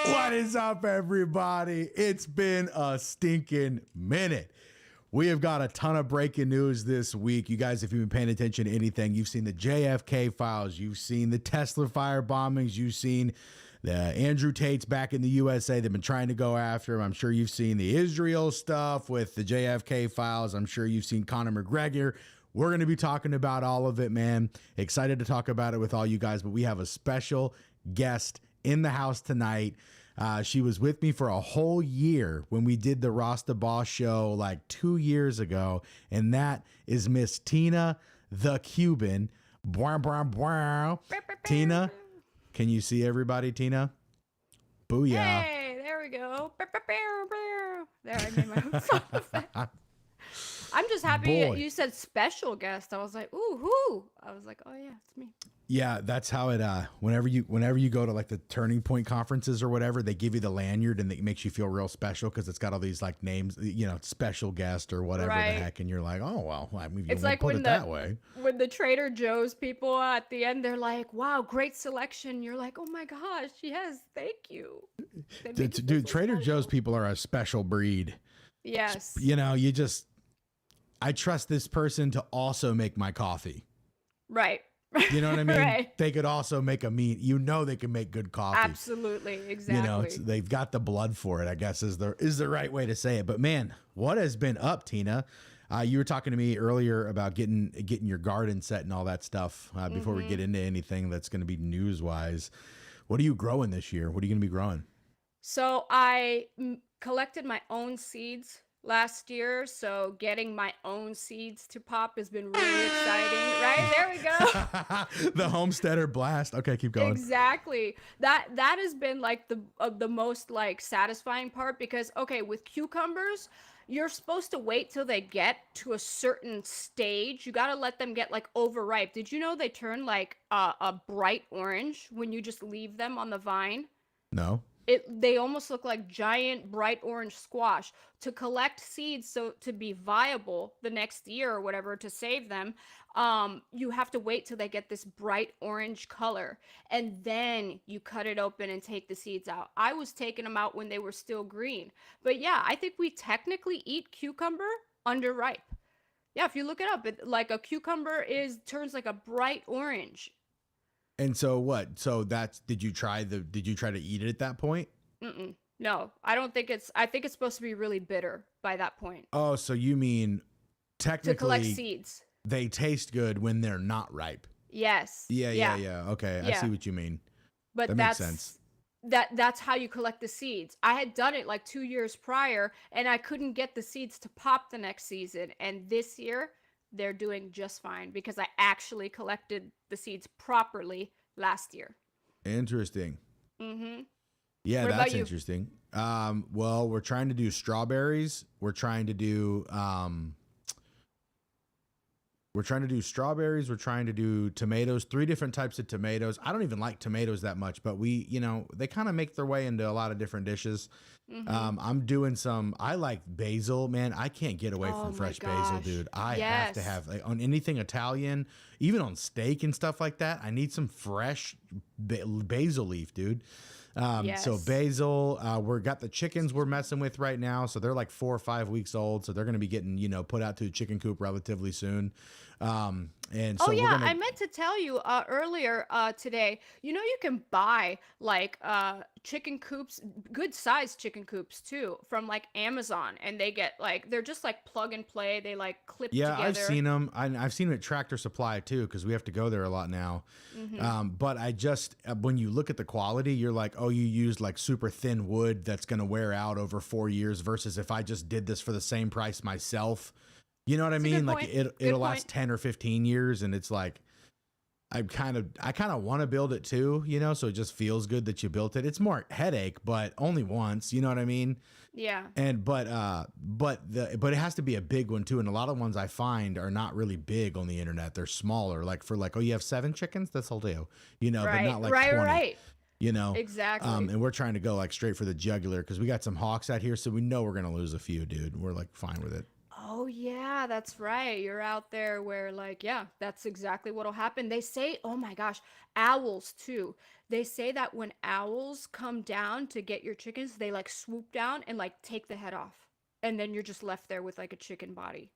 What is up, everybody? It's been a stinking minute. We have got a ton of breaking news this week. You guys, if you've been paying attention to anything, you've seen the JFK files, you've seen the Tesla fire bombings, you've seen the Andrew Tate's back in the USA. They've been trying to go after him. I'm sure you've seen the Israel stuff with the JFK files. I'm sure you've seen Conor McGregor. We're going to be talking about all of it, man. Excited to talk about it with all you guys, but we have a special guest in the house tonight. She was with me for a whole year when we did the RossduhBoss show like 2 years ago, and that is Miss Tina the Cuban. Bwah, bwah, bwah. Tina, can you see everybody, Tina? Booyah. Hey, there we go. There, I made my own sound effect. I'm just happy you said special guest. I was like, ooh, who? I was like, oh yeah, it's me. Yeah, that's how it. Whenever you go to like the Turning Point conferences or whatever, they give you the lanyard and it makes you feel real special because it's got all these like names, you know, special guest or whatever the heck, and you're like, oh well, I mean, it's like put it that way. When the Trader Joe's people at the end, they're like, wow, great selection. You're like, oh my gosh, yes, thank you. Dude, Trader Joe's people are a special breed. Yes. You know, I trust this person to also make my coffee. Right. You know what I mean? Right. They could also make a meat. You know, they can make good coffee. Absolutely. Exactly. You know, they've got the blood for it, I guess is the right way to say it. But man, what has been up, Tina? You were talking to me earlier about getting your garden set and all that stuff before we get into anything that's going to be news-wise. What are you growing this year? What are you going to be growing? So I collected my own seeds last year, so getting my own seeds to pop has been really exciting. Right, there we go. The homesteader blast. Okay, keep going. Exactly. That has been like the most like satisfying part, because okay, with cucumbers, you're supposed to wait till they get to a certain stage. You got to let them get like overripe. Did you know they turn like a bright orange when you just leave them on the vine? No. They almost look like giant bright orange squash. To collect seeds, so to be viable the next year or whatever, to save them, you have to wait till they get this bright orange color, and then you cut it open and take the seeds out. I was taking them out when they were still green. But yeah, I think we technically eat cucumber underripe. Yeah, if you look it up, like a cucumber turns like a bright orange. And so what? So did you try to eat it at that point? No, I think it's supposed to be really bitter by that point. Oh, so you mean technically to collect seeds. They taste good when they're not ripe. Yes. Yeah. Okay, yeah. I see what you mean. But that makes sense. That's how you collect the seeds. I had done it like 2 years prior, and I couldn't get the seeds to pop the next season. And this year, they're doing just fine because I actually collected the seeds properly last year. Interesting. Mm-hmm. Yeah, that's interesting. Well, we're trying to do strawberries. We're trying to do strawberries. We're trying to do tomatoes, 3 different types of tomatoes. I don't even like tomatoes that much, but they kind of make their way into a lot of different dishes. Mm-hmm. I'm doing I like basil, man. I can't get away from fresh basil, dude. I have to have on anything Italian, even on steak and stuff like that. I need some fresh basil leaf, dude. So basil, we've got the chickens we're messing with right now. So they're like 4 or 5 weeks old. So they're going to be getting, put out to a chicken coop relatively soon. And so I meant to tell you earlier today, you can buy like chicken coops, good sized chicken coops too, from like Amazon, and they get like, they're just like plug and play. They like clip together. I've seen them. I've seen them at Tractor Supply too, because we have to go there a lot now. Mm-hmm. But I just, when you look at the quality, you're like, oh, you used like super thin wood that's going to wear out over 4 years versus if I just did this for the same price myself. You know what I mean? Like it'll last 10 or 15 years, and it's like I kind of want to build it too, so it just feels good that you built it. It's more headache, but only once, you know what I mean? Yeah. And but it has to be a big one too, and a lot of ones I find are not really big on the internet. They're smaller, like for like, oh, you have 7 chickens? This'll do. But not like 20. Right. Exactly. And we're trying to go like straight for the jugular because we got some hawks out here, so we know we're going to lose a few, dude. We're like fine with it. Oh yeah, that's right. You're out there where like, yeah, that's exactly what'll happen. They say, oh my gosh, owls too. They say that when owls come down to get your chickens, they like swoop down and like take the head off. And then you're just left there with like a chicken body.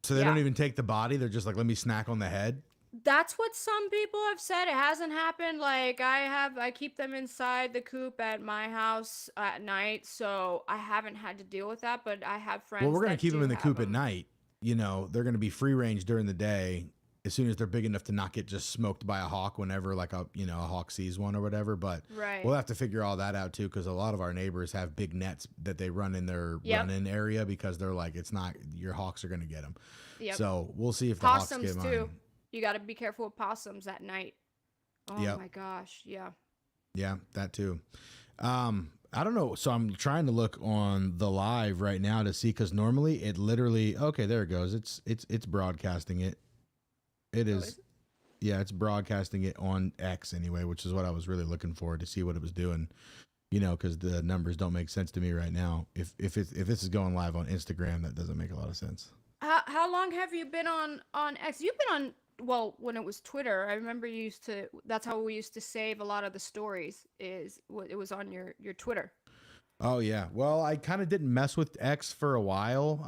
So they don't Yeah. even take the body. They're just like, let me snack on the head. That's what some people have said. It hasn't happened. Like I keep them inside the coop at my house at night, so I haven't had to deal with that, but I have Well, friends we're going to that keep them do in the have coop at them. night. You know, they're going to be free range during the day as soon as they're big enough to not get just smoked by a hawk whenever like a hawk sees one or whatever. But Right. we'll have to figure all that out too, because a lot of our neighbors have big nets that they run in their Yep. run-in area because they're like, it's not, your hawks are going to get them. Yep. So we'll see if the hawks Possums get mine. too. You got to be careful with possums at night. Oh Yep. my gosh. Yeah. Yeah, that too. I don't know. So I'm trying to look on the live right now to see, because normally it literally, okay, there it goes. It's broadcasting it. It Oh, is. is it? Yeah, it's broadcasting it on X anyway, which is what I was really looking for to see what it was doing. You know, because the numbers don't make sense to me right now. If this is going live on Instagram, that doesn't make a lot of sense. How long have you been on X? You've been on, well, when it was Twitter. I remember you used to, that's how we used to save a lot of the stories, is it was on your Twitter. Oh yeah. Well, I kind of didn't mess with X for a while.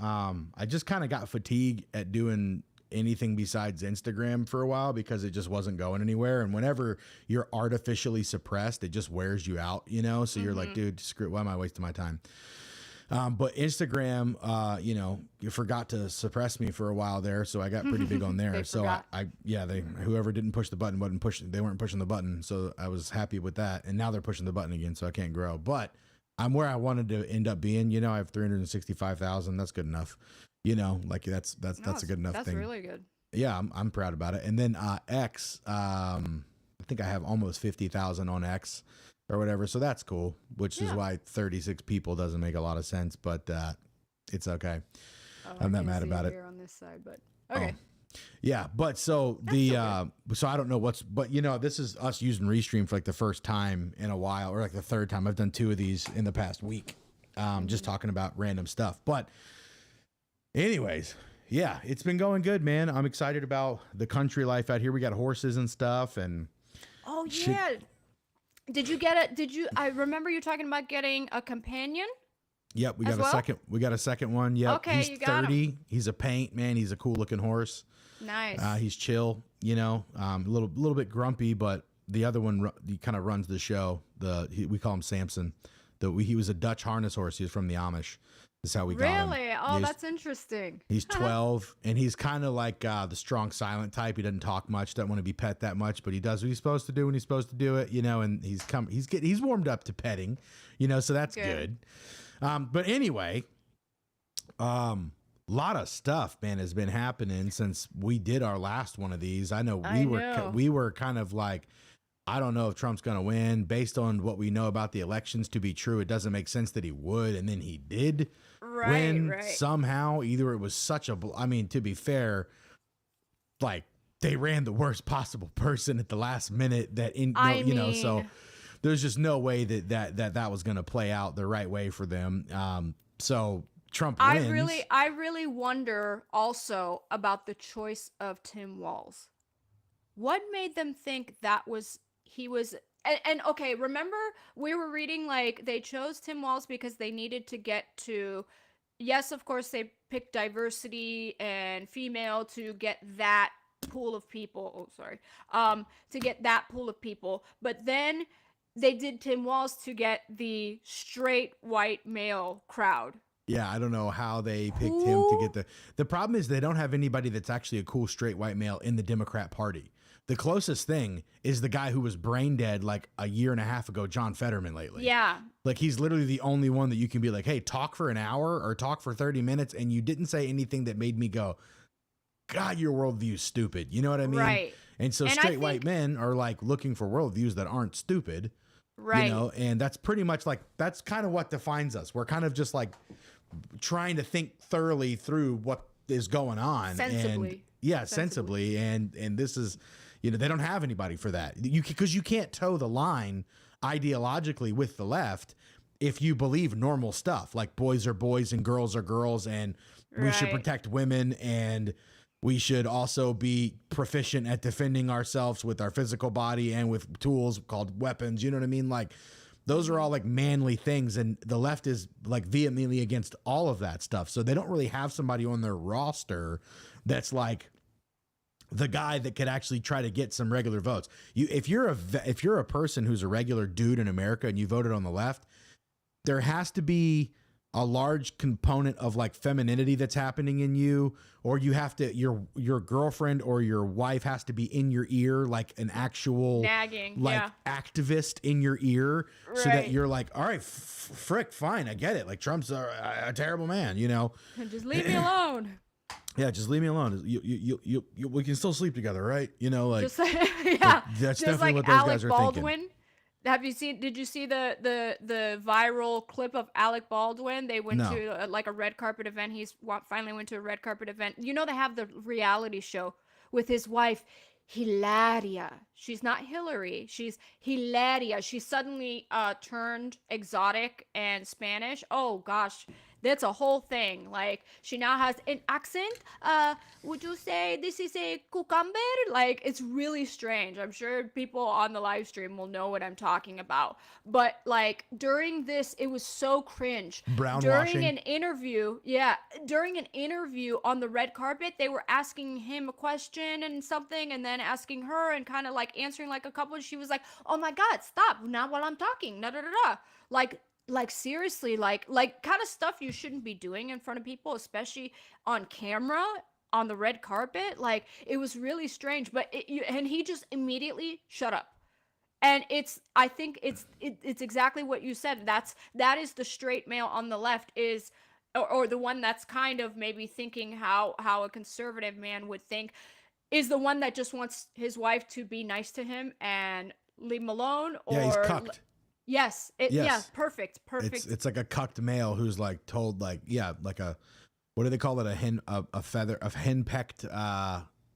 I just kind of got fatigued at doing anything besides Instagram for a while because it just wasn't going anywhere. And whenever you're artificially suppressed, it just wears you out, you know? So you're like, dude, screw it. Why am I wasting my time? But Instagram, you forgot to suppress me for a while there, so I got pretty big on there. They So forgot. whoever didn't push the button they weren't pushing the button. So I was happy with that. And now they're pushing the button again, so I can't grow. But I'm where I wanted to end up being. You know, I have 365,000. That's good enough. You know, like that's No, a good enough that's thing. really good. Yeah, I'm proud about it. And then X, I think I have almost 50,000 on X or whatever. So that's cool, which is Yeah. why 36 people doesn't make a lot of sense, but it's okay. Oh, I'm I not can mad see about it. here on this side, but okay. Yeah, but so so I don't know but you know, this is us using Restream for like the first time in a while, or like the third time. I've done 2 of these in the past week, just talking about random stuff. But anyways, yeah, it's been going good, man. I'm excited about the country life out here. We got horses and stuff, and Oh Should- yeah. Did you get it? I remember you talking about getting a companion? yep, we As got a well? second. We got a second one. Yep, Okay, he's you got him. 30. He's a paint man. He's a cool looking horse. Nice. He's chill, you know, a little bit grumpy, but the other one he kind of runs the show. We call him Samson. He was a Dutch harness horse. He was from the Amish. That's how we got him. Really? Oh, He's- that's interesting. He's 12, and he's kind of like the strong, silent type. He doesn't talk much, doesn't want to be pet that much, but he does what he's supposed to do when he's supposed to do it, you know. And he's warmed up to petting, you know, so that's good. But anyway, lot of stuff, man, has been happening since we did our last one of these. I know we were kind of like, I don't know if Trump's going to win based on what we know about the elections to be true. It doesn't make sense that he would, and then he did win somehow. Either it was such a, I mean, to be fair, like they ran the worst possible person at the last minute so there's just no way that was going to play out the right way for them. So Trump wins. I really wonder also about the choice of Tim Walz. What made them think he was and okay, remember we were reading like they chose Tim Walz because they needed to get to, yes, of course they picked diversity and female to get that pool of people. To get that pool of people, but then they did Tim Walz to get the straight white male crowd. Yeah, I don't know how they picked him to get the problem is they don't have anybody that's actually a cool straight white male in the Democrat Party. The closest thing is the guy who was brain dead like a year and a half ago, John Fetterman, lately. Yeah. Like he's literally the only one that you can be like, hey, talk for an hour or talk for 30 minutes. And you didn't say anything that made me go, God, your worldview's stupid. You know what I mean? Right. And so straight white men are like looking for worldviews that aren't stupid. Right. You know, and that's pretty much like, that's kind of what defines us. We're kind of just like trying to think thoroughly through what is going on. Sensibly. And sensibly. And this is, you know, they don't have anybody for that. Because you can't toe the line ideologically with the left if you believe normal stuff like boys are boys and girls are girls and we should Right. protect women, and we should also be proficient at defending ourselves with our physical body and with tools called weapons. You know what I mean? Like, those are all like manly things, and the left is like vehemently against all of that stuff. So they don't really have somebody on their roster that's like the guy that could actually try to get some regular votes. If you're a person who's a regular dude in America and you voted on the left, there has to be a large component of like femininity that's happening in you, or you have to, your girlfriend or your wife has to be in your ear, like an actual Nagging. like Yeah. activist in your ear, so that Right. you're like, all right, frick, fine, I get it. Like, Trump's a terrible man, you know? Just leave me alone. Yeah, just leave me alone. We can still sleep together, right? You know, like, Just like, yeah. that's Just definitely like what those Alec guys are Baldwin. thinking. Did you see the viral clip of Alec Baldwin? They went No. to like a red carpet event. Finally went to a red carpet event. You know, they have the reality show with his wife, Hilaria. She's not Hillary. She's Hilaria. She suddenly turned exotic and Spanish. Oh gosh. That's a whole thing. Like, she now has an accent. Would you say this is a cucumber? Like, it's really strange. I'm sure people on the live stream will know what I'm talking about. But like, during this, it was so cringe. During Brownwashing. an interview, during an interview on the red carpet, they were asking him a question and something, and then asking her, and kind of like answering like a couple. And she was like, "Oh my God, stop! Not while I'm talking." Da da da da. Like seriously, like kind of stuff you shouldn't be doing in front of people, especially on camera on the red carpet. Like, it was really strange. But and he just immediately shut up. And I think it's exactly what you said. That is the straight male on the left, is or the one that's kind of maybe thinking how a conservative man would think, is the one that just wants his wife to be nice to him and leave him alone. Yeah, he's Or cucked. yes, Yes. perfect. It's like a cucked male who's like told, like, yeah, like a, what do they call it? A henpecked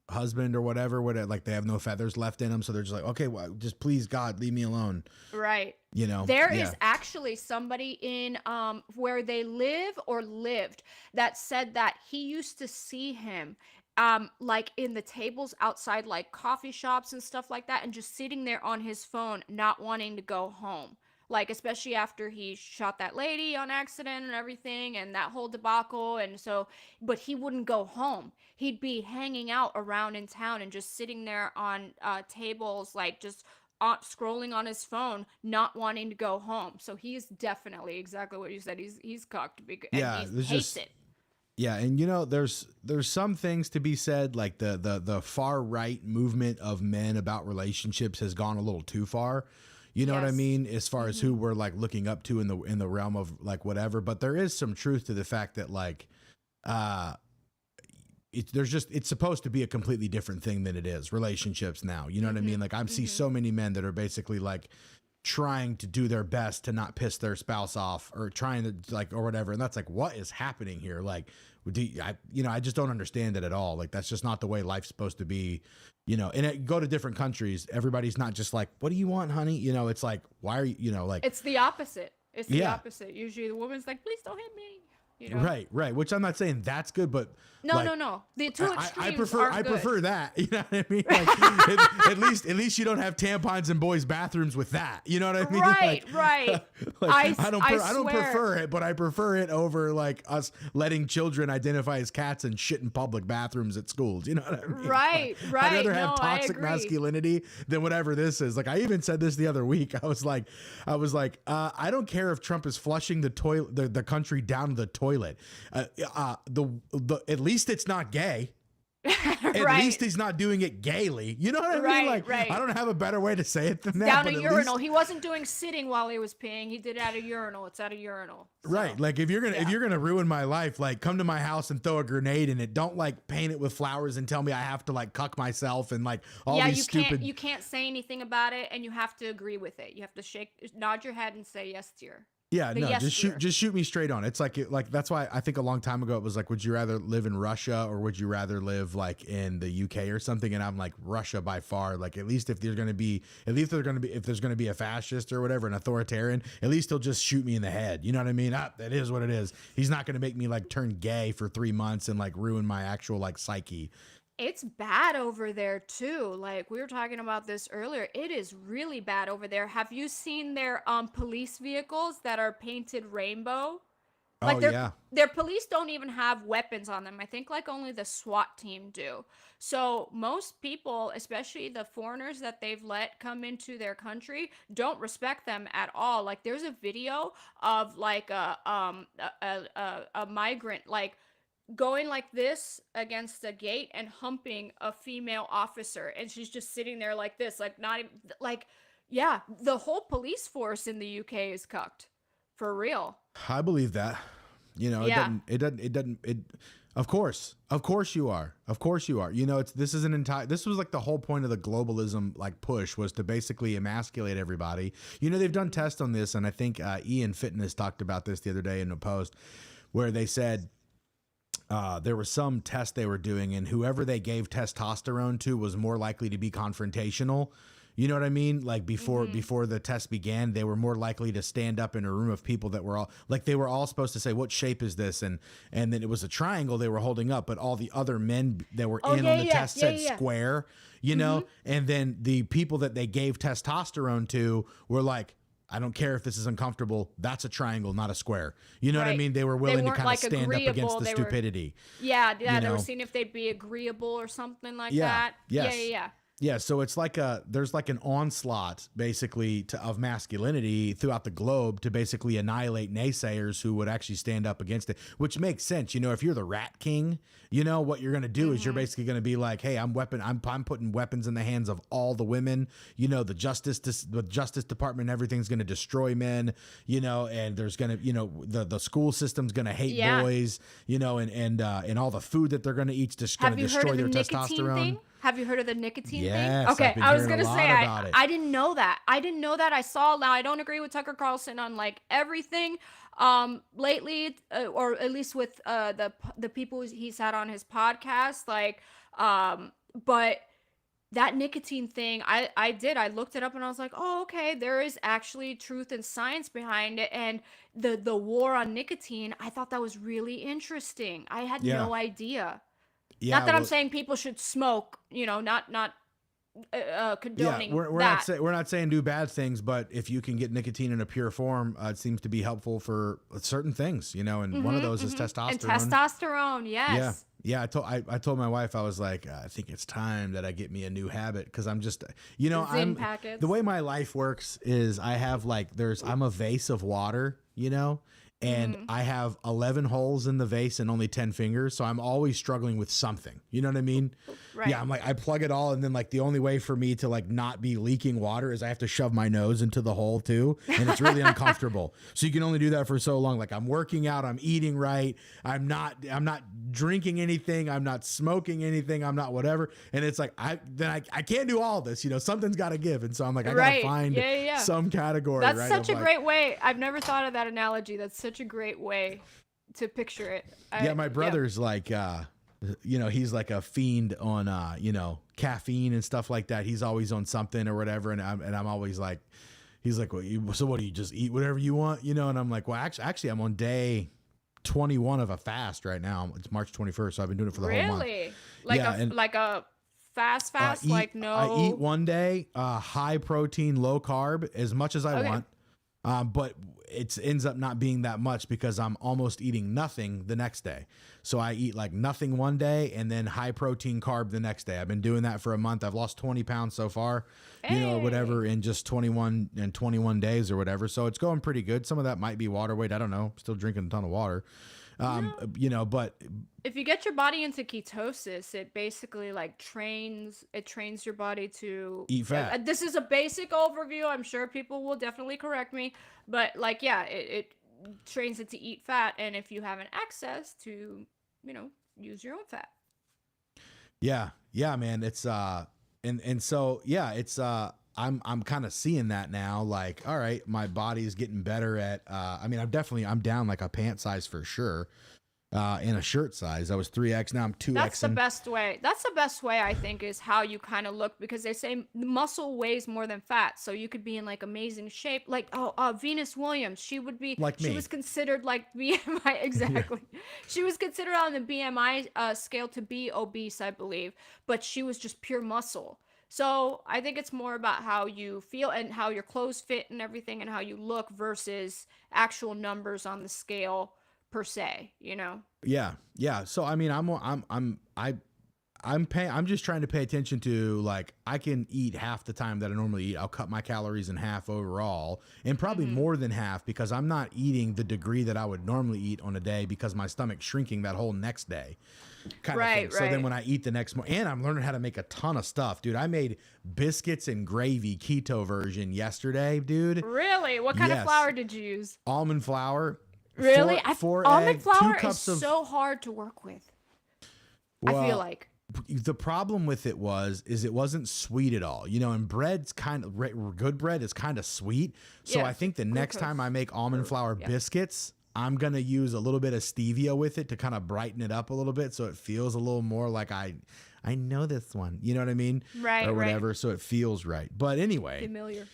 husband or whatever, where like they have no feathers left in them. So they're just like, okay, well, just please God, leave me alone. Right. You know, There is actually somebody in where they live or lived that said that he used to see him like in the tables outside like coffee shops and stuff like that, and just sitting there on his phone, not wanting to go home. Like, especially after he shot that lady on accident and everything, and that whole debacle. And so, but he wouldn't go home. He'd be hanging out around in town and just sitting there on tables, like just scrolling on his phone, not wanting to go home. So he's definitely exactly what you said. He's cocked, and he hates it. Yeah, and you know, there's some things to be said, like the far right movement of men about relationships has gone a little too far. You know what I Yes. mean? As far as who we're like looking up to in the realm of like whatever, but there is some truth to the fact that like it's supposed to be a completely different thing than it is. Relationships now, you know what I mean? Like, I see so many men that are basically like trying to do their best to not piss their spouse off, or trying to like, or whatever. And that's like, what is happening here? Like, I just don't understand it at all. Like, that's just not the way life's supposed to be, you know. And go to different countries, everybody's not just like, what do you want, honey? You know, it's like, why are you, you know, like, It's the opposite. It's the Yeah. opposite. Usually the woman's like, please don't hit me. You know? right. Which I'm not saying that's good, but No, like, no. The two extremes I are good. prefer that. You know what I mean? Like, at least you don't have tampons in boys' bathrooms with that. You know what I mean? Right, Like, right. like, I I don't swear. prefer it, but I prefer it over like us letting children identify as cats and shit in public bathrooms at schools. You know what I mean? Right, Like, right. I'd rather No, have I toxic agree. masculinity than whatever this is. Like, I even said this the other week. I was like, I don't care if Trump is flushing the country down the toilet. At least it's not gay. At Right. least he's not doing it gaily. You know what I mean? Right, Like, right. I don't have a better way to say it than that. Down but a at urinal. least- He wasn't doing sitting while he was peeing. He did it at a urinal. It's at a urinal. So, Right. Like, if you're yeah. gonna ruin my life, like, come to my house and throw a grenade in it. Don't like paint it with flowers and tell me I have to like cuck myself and like all yeah, these stupid. you can't say anything about it, and you have to agree with it. You have to nod your head and say yes, dear. Yeah, The no, yes just gear. shoot me straight on. It's like that's why I think a long time ago it was like, would you rather live in Russia or would you rather live like in the UK or something? And I'm like, Russia by far. Like at least if there's gonna be if there's gonna be a fascist or whatever, an authoritarian, at least he'll just shoot me in the head. You know what I mean? That is what it is. He's not gonna make me like turn gay for 3 months and like ruin my actual like psyche. It's bad over there too. Like we were talking about this earlier. It is really bad over there. Have you seen their police vehicles that are painted rainbow? Oh Like yeah. their police don't even have weapons on them. I think like only the SWAT team do. So most people, especially the foreigners that they've let come into their country, don't respect them at all. Like there's a video of like a migrant like going like this against a gate and humping a female officer, and she's just sitting there like this, like not even like, yeah, the whole police force in the UK is cucked for real. I believe that. You know, Yeah. of course you are. Of course you are. You know, this was like the whole point of the globalism like push was to basically emasculate everybody. You know, they've done tests on this, and I think Ian Fitness talked about this the other day in a post where they said there was some test they were doing, and whoever they gave testosterone to was more likely to be confrontational. You know what I mean? Like before the test began, they were more likely to stand up in a room of people that were all like they were all supposed to say, "What shape is this?" And then it was a triangle they were holding up, but all the other men that were on the test said square. You know, and then the people that they gave testosterone to were like, I don't care if this is uncomfortable. That's a triangle, not a square. You know what I mean? They were willing to kind of stand up against the stupidity. Yeah, they were seeing if they'd be agreeable or something like that. Yes. Yeah. Yeah, so it's like there's like an onslaught basically of masculinity throughout the globe to basically annihilate naysayers who would actually stand up against it, which makes sense. You know, if you're the rat king, you know what you're going to do is you're basically going to be like, hey, I'm putting weapons in the hands of all the women. You know, the Justice Department, everything's going to destroy men. You know, and there's going to, you know, the school system's going to hate boys. You know, and all the food that they're going to eat is just going to destroy their testosterone. Thing? Have you heard of the nicotine yes, thing? Okay, I was gonna say I didn't know that. I didn't know that. I saw now. I don't agree with Tucker Carlson on like everything lately, or at least with the people he's had on his podcast. Like, but that nicotine thing, I looked it up and I was like, oh, okay, there is actually truth and science behind it. And the war on nicotine, I thought that was really interesting. I had no idea. Yeah, not that I'm saying people should smoke, you know, not condoning that. We're not saying do bad things, but if you can get nicotine in a pure form, it seems to be helpful for certain things, you know, and one of those is testosterone. And testosterone, yes. Yeah, I told my wife, I was like, I think it's time that I get me a new habit because I'm just, you know, the way my life works is I have like I'm a vase of water, you know. And I have 11 holes in the vase and only 10 fingers. So I'm always struggling with something. You know what I mean? Right. Yeah. I'm like, I plug it all. And then like the only way for me to like not be leaking water is I have to shove my nose into the hole too. And it's really uncomfortable. So you can only do that for so long. Like I'm working out, I'm eating right. I'm not drinking anything. I'm not smoking anything. I'm not whatever. And it's like, I can't do all this, you know, something's got to give. And so I'm like, I got to find some category. That's such a great way. I've never thought of that analogy. That's such a great way to picture it. My brother's like, you know, he's like a fiend on, you know, caffeine and stuff like that. He's always on something or whatever. And I'm always like, he's like, well, so what do you just eat whatever you want? You know? And I'm like, well, actually I'm on day 21 of a fast right now. It's March 21st. So I've been doing it for the whole month. Really? Like a fast, like no. I eat one day, high protein, low carb, as much as I want. But it ends up not being that much because I'm almost eating nothing the next day. So I eat like nothing one day and then high protein carb the next day. I've been doing that for a month. I've lost 20 pounds so far, you know, whatever, in just 21 days or whatever. So it's going pretty good. Some of that might be water weight. I don't know. Still drinking a ton of water. You know, but if you get your body into ketosis, it basically like trains your body to eat fat. This is a basic overview. I'm sure people will definitely correct me, but like, yeah, it trains it to eat fat. And if you have an access to, you know, use your own fat. Yeah, man. It's, and so, yeah, it's, I'm kind of seeing that now. Like, all right, my body is getting better at. I mean, I'm down like a pant size for sure. In a shirt size, I was 3X. Now I'm 2X. That's the best way. That's the best way, I think, is how you kind of look, because they say muscle weighs more than fat. So you could be in like amazing shape. Like, Venus Williams, she would be like me. She was considered like BMI. Exactly. Yeah. She was considered on the BMI scale to be obese, I believe, but she was just pure muscle. So I think it's more about how you feel and how your clothes fit and everything and how you look versus actual numbers on the scale per se, you know? Yeah. So I mean, I'm just trying to pay attention to, like, I can eat half the time that I normally eat. I'll cut my calories in half overall, and probably more than half, because I'm not eating the degree that I would normally eat on a day because my stomach's shrinking that whole next day. Kind of thing. So then when I eat the next morning, and I'm learning how to make a ton of stuff, dude. I made biscuits and gravy keto version yesterday, dude. Really? What kind of flour did you use? Almond flour. Really? Almond flour is so hard to work with. Well, I feel like. The problem with it is it wasn't sweet at all. You know, and bread's kind of, good bread is kind of sweet. So I think the next time I make almond flour biscuits, I'm going to use a little bit of stevia with it to kind of brighten it up a little bit, so it feels a little more like I know this one. You know what I mean? Right. Or whatever, so it feels right. But anyway. Familiar.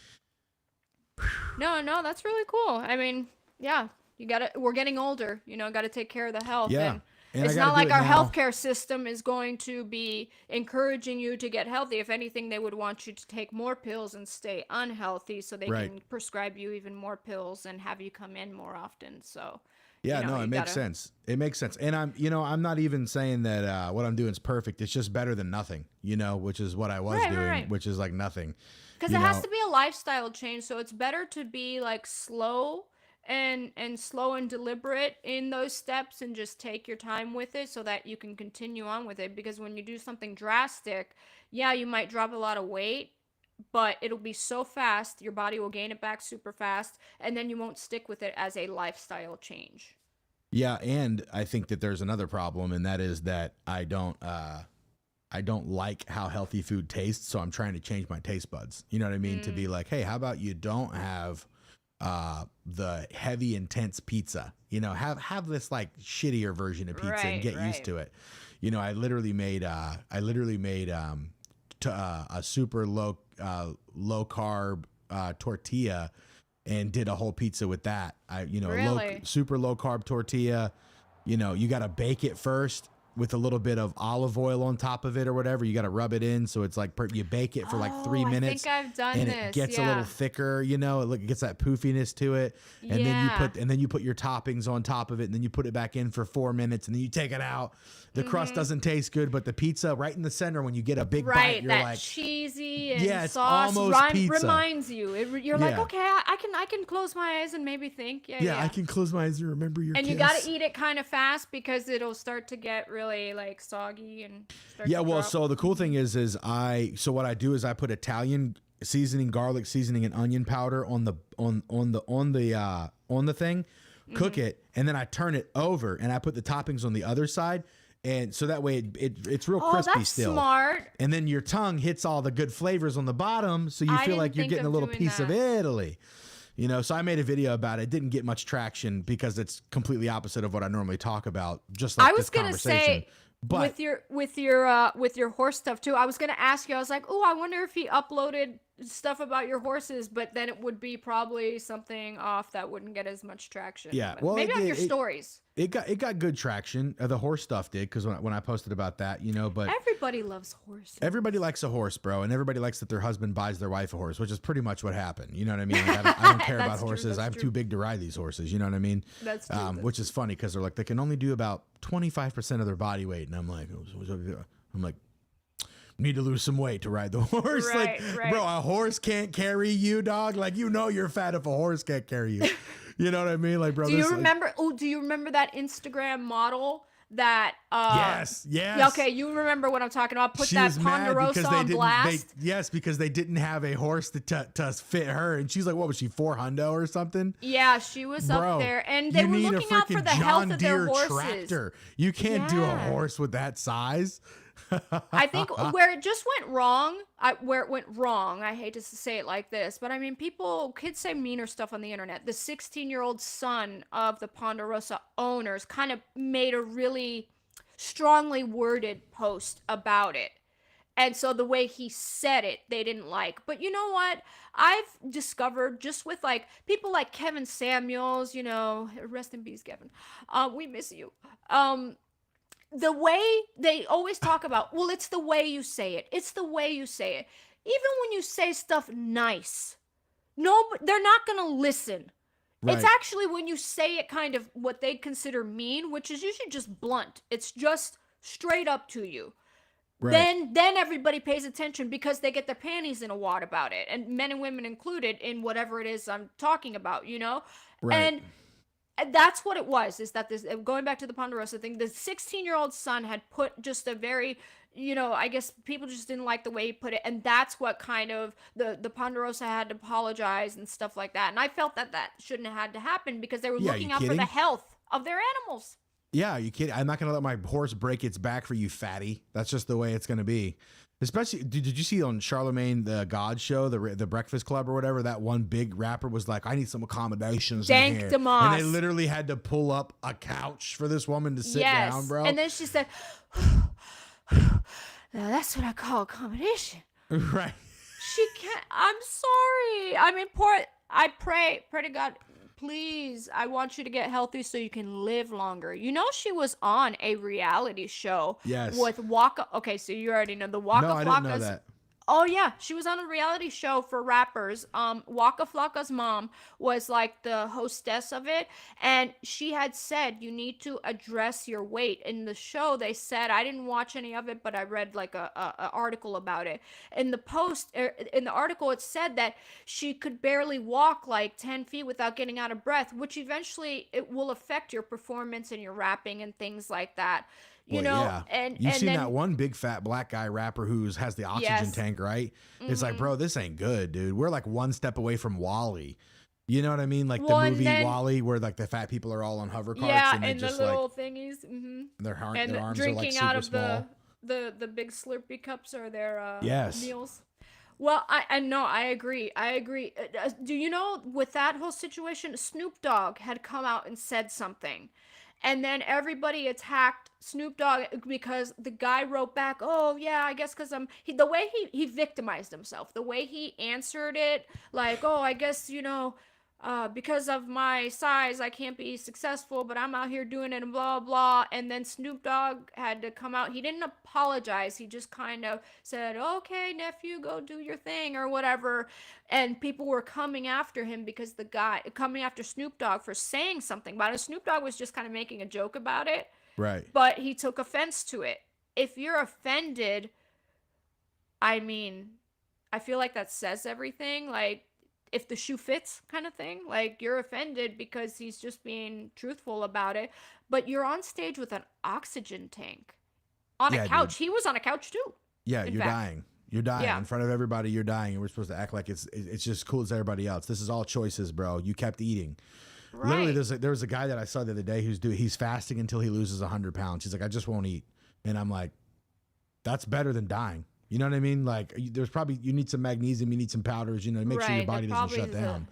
No, that's really cool. I mean, yeah. We're getting older, you know, got to take care of the health. Yeah. And it's not like our healthcare system is going to be encouraging you to get healthy. If anything, they would want you to take more pills and stay unhealthy so they can prescribe you even more pills and have you come in more often. So, yeah, it makes sense. It makes sense. And I'm not even saying that what I'm doing is perfect. It's just better than nothing, you know, which is what I was doing, which is like nothing. Because it has to be a lifestyle change. So it's better to be like slow and slow and deliberate in those steps and just take your time with it so that you can continue on with it. Because when you do something drastic, you might drop a lot of weight, but it'll be so fast, your body will gain it back super fast, and then you won't stick with it as a lifestyle change. Yeah, and I think that there's another problem, and that is that I don't like how healthy food tastes, so I'm trying to change my taste buds. You know what I mean? To be like, hey, how about you don't have the heavy, intense pizza, you know, have this like shittier version of pizza and get used to it. You know, I literally made a super low carb tortilla and did a whole pizza with that. Super low carb tortilla. You know, you got to bake it first with a little bit of olive oil on top of it or whatever. You got to rub it in. So it's like you bake it for like 3 minutes. I think I've done this. It gets a little thicker, you know, it gets that poofiness to it. And then you put your toppings on top of it, and then you put it back in for 4 minutes, and then you take it out. The crust doesn't task good, but the pizza right in the center, when you get a big bite, you're that like cheesy and it's sauce almost pizza. Reminds you. You're like, okay, I can close my eyes and maybe think. I can close my eyes and remember your kiss. You got to eat it kind of fast because it'll start to get really like soggy and start to drop. So the cool thing is what I do is I put Italian seasoning, garlic seasoning, and onion powder on the thing, cook it, and then I turn it over and I put the toppings on the other side. And so that way it's real crispy that's still. Smart. And then your tongue hits all the good flavors on the bottom, so you feel like you're getting a little piece of Italy. You know, so I made a video about it. It didn't get much traction because it's completely opposite of what I normally talk about. Just like this conversation. Say, but with your horse stuff too, I was gonna ask you. I was like, oh, I wonder if he uploaded stuff about your horses, but then it would be probably something off that wouldn't get as much traction. Yeah, well, maybe on your stories. It got good traction. The horse stuff did, because when I posted about that, you know. But everybody loves horses. Everybody likes a horse, bro, and everybody likes that their husband buys their wife a horse, which is pretty much what happened. You know what I mean? Like, I don't care about horses. I'm too big to ride these horses. You know what I mean? That's true. Which is funny because they're like, they can only do about 25% of their body weight, and I'm like, need to lose some weight to ride the horse. Bro, a horse can't carry you, dog. Like, you know you're fat if a horse can't carry you. You know what I mean? Like, bro. Do you remember that Instagram model that Yes. Yeah, okay, you remember what I'm talking about. Put that Ponderosa on blast. Because they didn't have a horse to fit her, and she's like, what was she, 400 or something? Yeah, she was up there, and they were looking out for the health of their horses. Tractor. You can't do a horse with that size. I think where it just went wrong, where it went wrong, I hate to say it like this, but I mean, kids say meaner stuff on the internet. The 16-year-old son of the Ponderosa owners kind of made a really strongly worded post about it. And so the way he said it, they didn't like. But you know what? I've discovered just with like people like Kevin Samuels, rest in peace, Kevin. We miss you. The way they always talk about, well, it's the way you say it. It's the way you say it. Even when you say stuff nice, no, they're not going to listen. Right. It's actually when you say it kind of what they consider mean, which is usually just blunt. It's just straight up to you. Right. Then everybody pays attention because they get their panties in a wad about it, and men and women included in whatever it is I'm talking about, Right. And that's what it was, is that this, going back to the Ponderosa thing, the 16-year-old son had put just a very, I guess people just didn't like the way he put it. And that's what kind of the Ponderosa had to apologize and stuff like that. And I felt that shouldn't have had to happen because they were looking out for the health of their animals. Yeah, you kidding? I'm not going to let my horse break its back for you, fatty. That's just the way it's going to be. Especially, did you see on Charlemagne the God show, the Breakfast Club or whatever, that one big rapper was like, I need some accommodations in here. DeMoss. And they literally had to pull up a couch for this woman to sit down, bro. And then she said, now that's what I call accommodation. Right. She can't, I'm sorry. I mean, I pray to God, please, I want you to get healthy so you can live longer. She was on a reality show. Yes. With Waka. Okay, so you already know the Waka Flocka's. No, I didn't know that. Oh yeah, she was on a reality show for rappers. Waka Flocka's mom was like the hostess of it, and she had said you need to address your weight. In the show, they said, I didn't watch any of it, but I read like a article about it. In the article, it said that she could barely walk like 10 feet without getting out of breath, which eventually it will affect your performance and your rapping and things like that. Yeah. And you've seen that one big fat black guy rapper who has the oxygen tank, right? Mm-hmm. It's like, bro, this ain't good, dude. We're like one step away from Wall-E. You know what I mean? Like the movie Wall-E, where like the fat people are all on hover carts, and the little thingies, their arms drinking are like super out of small. the big Slurpee cups are their yes. meals. Well, I agree. Do you know, with that whole situation, Snoop Dogg had come out and said something. And then everybody attacked Snoop Dogg because the guy wrote back, oh, yeah, I guess because the way he victimized himself, the way he answered it, like, oh, I guess, because of my size, I can't be successful, but I'm out here doing it and blah, blah. And then Snoop Dogg had to come out. He didn't apologize. He just kind of said, okay, nephew, go do your thing or whatever. And people were coming after him because coming after Snoop Dogg for saying something about it. Snoop Dogg was just kind of making a joke about it. Right. But he took offense to it. If you're offended, I mean, I feel like that says everything. Like, if the shoe fits kind of thing, like you're offended because he's just being truthful about it, but you're on stage with an oxygen tank on a couch. Dude. He was on a couch too. Yeah, you're dying. You're dying in front of everybody. You're dying, and we're supposed to act like it's just cool as everybody else. This is all choices, bro. You kept eating. Right. Literally, there was a guy that I saw the other day he's fasting until he loses 100 pounds. He's like, I just won't eat, and I'm like, that's better than dying. You know what I mean? Like, you need some magnesium, you need some powders, make sure your body doesn't shut down.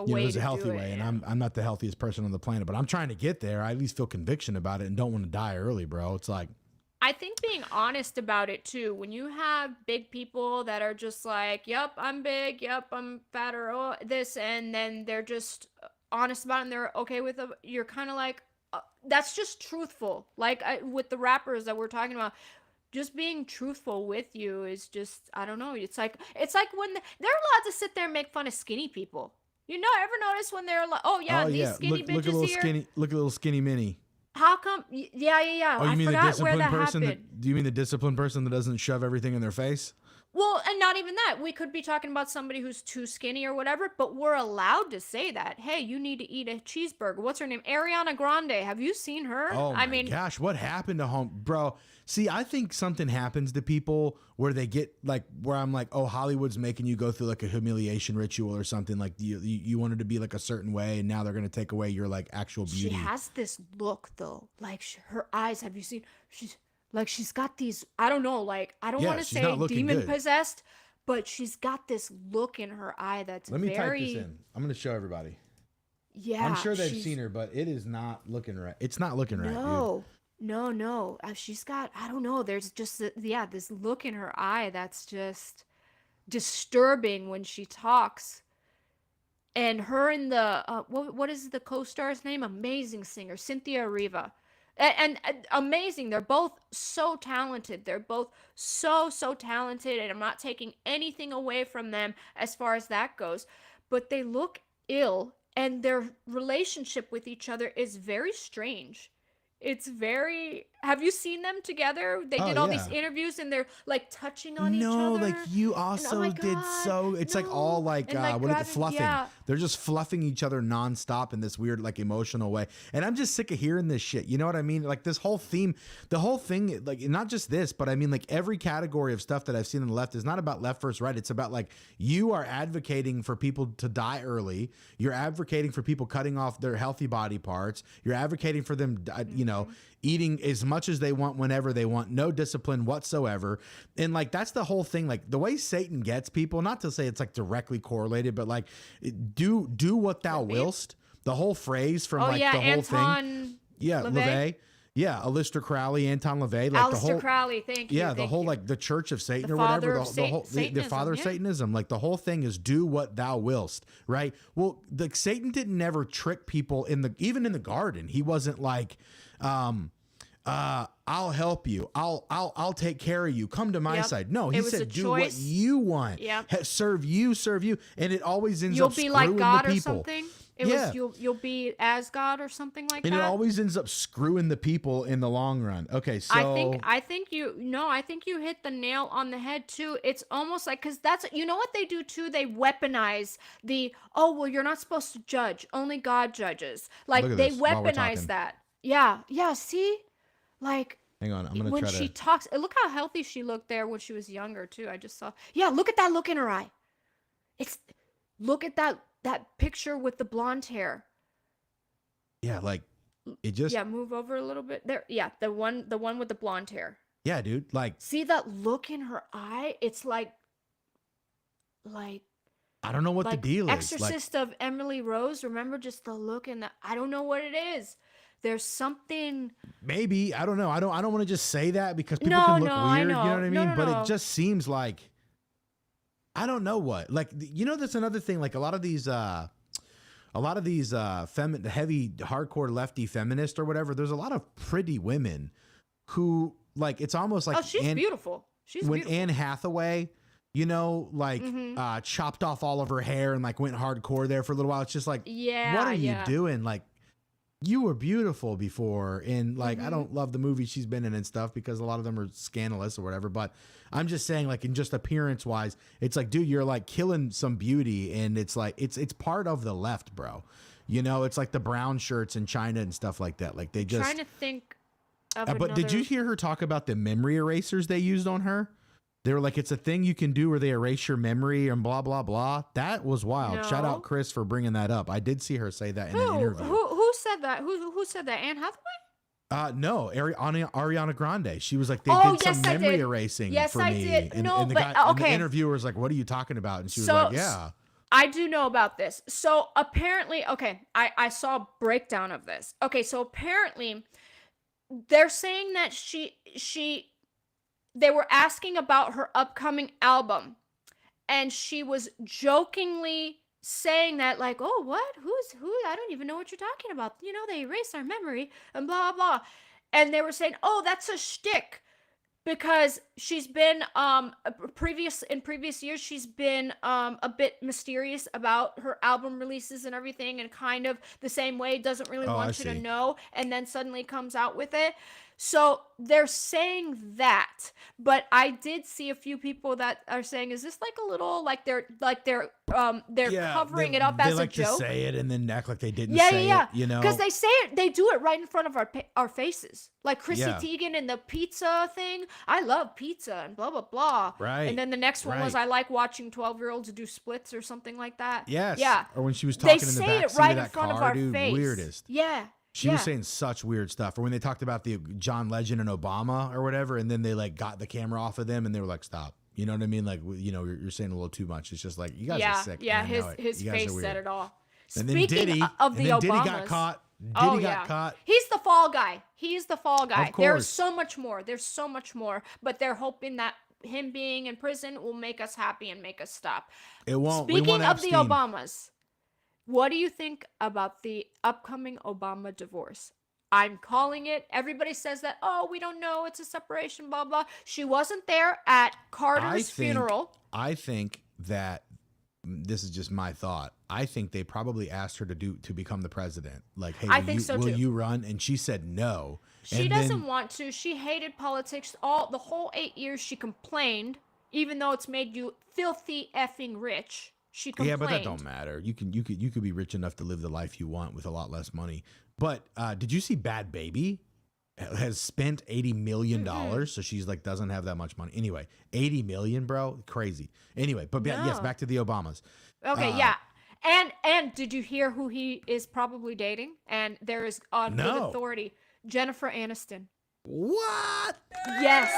There's a healthy way, and I'm not the healthiest person on the planet, but I'm trying to get there. I at least feel conviction about it and don't want to die early, bro. It's like, I think being honest about it too, when you have big people that are just like, yep, I'm big, yep, I'm fat, or this, and then they're just honest about it and they're okay with it, you're kind of like, that's just truthful. Like with the rappers that we're talking about, just being truthful with you is just, I don't know. It's like when they're allowed to sit there and make fun of skinny people. Ever notice when they're like, these skinny bitches look at little skinny Minnie. How come? Yeah. Oh, you mean the disciplined person? Happened. Do you mean the disciplined person that doesn't shove everything in their face? Well, and not even that. We could be talking about somebody who's too skinny or whatever, but we're allowed to say that. Hey, you need to eat a cheeseburger. What's her name? Ariana Grande. Have you seen her? Oh my gosh, what happened to home, bro? See, I think something happens to people where they get like, where I'm like, oh, Hollywood's making you go through like a humiliation ritual or something. Like you wanted to be like a certain way, and now they're gonna take away your like actual beauty. She has this look though, like her eyes. Have you seen? She's Like she's got these, I don't know, like I don't Yeah, want to she's not say looking demon good. possessed, but she's got this look in her eye that's Let me type this very, in. I'm going to show everybody. I'm yeah, sure they've she's seen her, but it is not looking right. It's not looking right, dude. no, no. She's got, I don't know. There's just, yeah, this look in her eye that's just disturbing when she talks. And her and the, what is the co-star's name? Amazing singer, Cynthia Erivo. And amazing. They're both so talented. They're both so talented. And I'm not taking anything away from them as far as that goes. But they look ill, and their relationship with each other is very strange. It's very. Have you seen them together? They Oh, did all these yeah. interviews, and they're like touching on each No, like other. you And oh also my did God, so. It's like all no. like And like what are the grabbing, fluffing? yeah. They're just fluffing each other nonstop in this weird like emotional way. And I'm just sick of hearing this shit. You know what I mean? Like this whole theme, the whole thing, like not just this, but I mean like every category of stuff that I've seen on the left is not about left versus right. It's about like you are advocating for people to die early. You're advocating for people cutting off their healthy body parts. You're advocating for them, you know, eating as much as they want whenever they want, no discipline whatsoever. And like that's the whole thing. Like the way Satan gets people, not to say it's like directly correlated, but like do what thou willst. The whole phrase from Oh like yeah, the whole thing. Anton Yeah, LaVey. LaVey. Yeah, Aleister Crowley, Anton LaVey, like the Aleister whole Crowley, thank you. yeah, the thank whole you. like the Church of Satan The or father whatever, of the whole the Satanism, father of yeah. Satanism, like the whole thing is do what thou willst, right? Well, like Satan didn't never trick people even in the garden. He wasn't like, I'll help you. I'll take care of you. Come to my Yep. side. No, he It was a said do what choice. you want. Yep. Serve you, and it always ends You'll up be screwing like God the or people. something. It Yeah. was you'll be as God or something like And it that. always ends up screwing the people in the long run. Okay, so I think you hit the nail on the head too. It's almost like, because that's, you know what they do too, they weaponize the, oh well, you're not supposed to judge, only God judges. Like Look at they this while we're weaponize talking. that. Yeah, see, like hang on, I'm gonna when try she to. talks, look how healthy she looked there when she was younger too. I just saw, yeah, look at that look in her eye. It's, look at that picture with the blonde hair. Yeah, like it just. Yeah, move over a little bit there. Yeah, the one with the blonde hair. Yeah, dude. Like See that look in her eye? It's like I don't know what the deal is. Like Exorcist of Emily Rose. Remember just the look in the, I don't know what it is. There's something. maybe I don't know. I don't want to just say that because people No, can look no, I weird. You know know. what I mean? No, no, But no. it just seems like I don't know what. Like you know, that's another thing. Like a lot of these heavy hardcore lefty feminists or whatever. There's a lot of pretty women who like it's almost like Oh, she's beautiful. She's when beautiful. Anne Hathaway, you know, like chopped off all of her hair and like went hardcore there for a little while. It's just like, Yeah, what are you yeah. doing? Like, you were beautiful before, and like I don't love the movies she's been in and stuff because a lot of them are scandalous or whatever. But I'm just saying, like in just appearance wise, it's like, dude, you're like killing some beauty, and it's like it's part of the left, bro. You know, it's like the brown shirts in China and stuff like that. Like they just. Trying to think of But did you hear her talk about the memory erasers they used on her? They were like, it's a thing you can do where they erase your memory and blah, blah, blah. That was wild. Shout No. out Chris for bringing that up. I did see her say that in an interview. Who said that? Who said that? Anne Hathaway? No, Ariana Grande. She was like, they Oh, did some yes, I memory did. erasing Yes, for I me. did. And, No, and the but, guy, and the okay. interviewer was like, what are you talking about? And she was So, like, yeah. I do know about this. So apparently, okay, I saw a breakdown of this. Okay, so apparently they're saying that they were asking about her upcoming album, and she was jokingly saying that, like, oh, what? Who? I don't even know what you're talking about. You know, they erased our memory and blah, blah. And they were saying, oh, that's a shtick. Because she's been in previous years, she's been a bit mysterious about her album releases and everything, and kind of the same way, doesn't really Oh, I want you to see. know, and then suddenly comes out with it. So they're saying that, but I did see a few people that are saying, is this like a little like they're covering it up they as like a joke? to say it and then act like they didn't Yeah, say yeah. it, you know? Because they say it, they do it right in front of our faces. Like Chrissy Yeah. Teigen and the pizza thing. I love pizza and blah, blah, blah. Right, And then the next one was, right. I like watching 12-year-olds do splits or something like that. Yes. Yeah. Or when she was They talking in the say back it seat right of in that front of car, our dude, face. weirdest. Yeah. She was saying such weird stuff. Or when they talked about the John Legend and Obama or whatever, and then they like got the camera off of them and they were like, stop. You know what I mean? Like, you know, you're saying a little too much. It's just like, you guys are sick. Yeah, his face said it all. And then Diddy, of the Obamas, Diddy got caught. Diddy got caught. He's the fall guy. He's the fall guy. Of course. There's so much more. There's so much more. But they're hoping that him being in prison will make us happy and make us stop. It won't. Speaking of the Obamas, what do you think about the upcoming Obama divorce? I'm calling it. Everybody says that, oh, we don't know. It's a separation, blah, blah. She wasn't there at Carter's funeral. I think that this is just my thought. I think they probably asked her to become the president. Like, hey, will you run? And she said no. She doesn't want to. She hated politics. The whole 8 years she complained, even though it's made you filthy effing rich. She complained. Yeah, but that don't matter. You could be rich enough to live the life you want with a lot less money. But did you see Bad Baby has spent $80 million? So she's like, doesn't have that much money. Anyway, 80 million, bro. Crazy. Anyway, but yes, back to the Obamas. Okay, yeah. And did you hear who he is probably dating? And there is on good authority, Jennifer Aniston. What? Yes.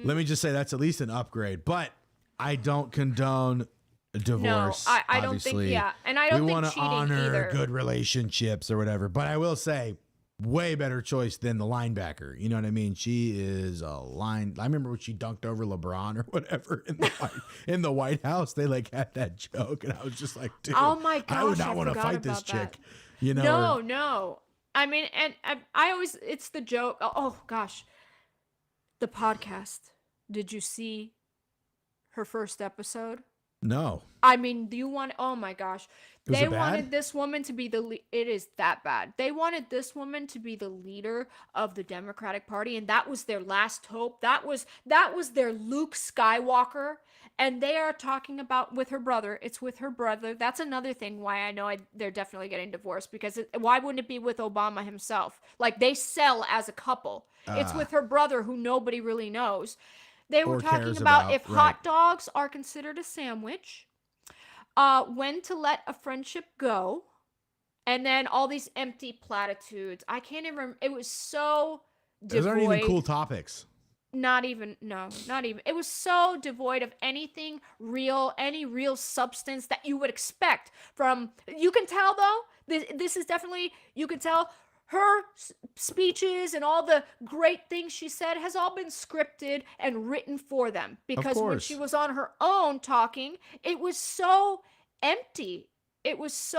Let me just say that's at least an upgrade, but I don't condone divorce. No, I don't think, and I don't think cheating honor either. Good relationships or whatever, but I will say way better choice than the linebacker. You know what I mean? She is a line. I remember when she dunked over LeBron or whatever in the White House. They like had that joke, and I was just like, dude, oh my gosh, I would not want to fight this chick. You know? No. I mean, and I always, it's the joke. Oh gosh, the podcast. Did you see her first episode? No. I mean, oh my gosh. They wanted bad? this woman to be it is that bad. They wanted this woman to be the leader of the Democratic Party, and that was their last hope. That was their Luke Skywalker. And they are talking about with her brother. It's with her brother. That's another thing why I know they're definitely getting divorced, because why wouldn't it be with Obama himself? Like, they sell as a couple. It's with her brother, who nobody really knows. They were talking about if hot dogs are considered a sandwich, when to let a friendship go, and then all these empty platitudes. I can't even remember. It was so devoid. Those aren't even cool topics. Not even. It was so devoid of anything real, any real substance that you would expect from. You can tell, though, this is definitely, you can tell her speeches and all the great things she said has all been scripted and written for them, because when she was on her own talking, it was so empty. It was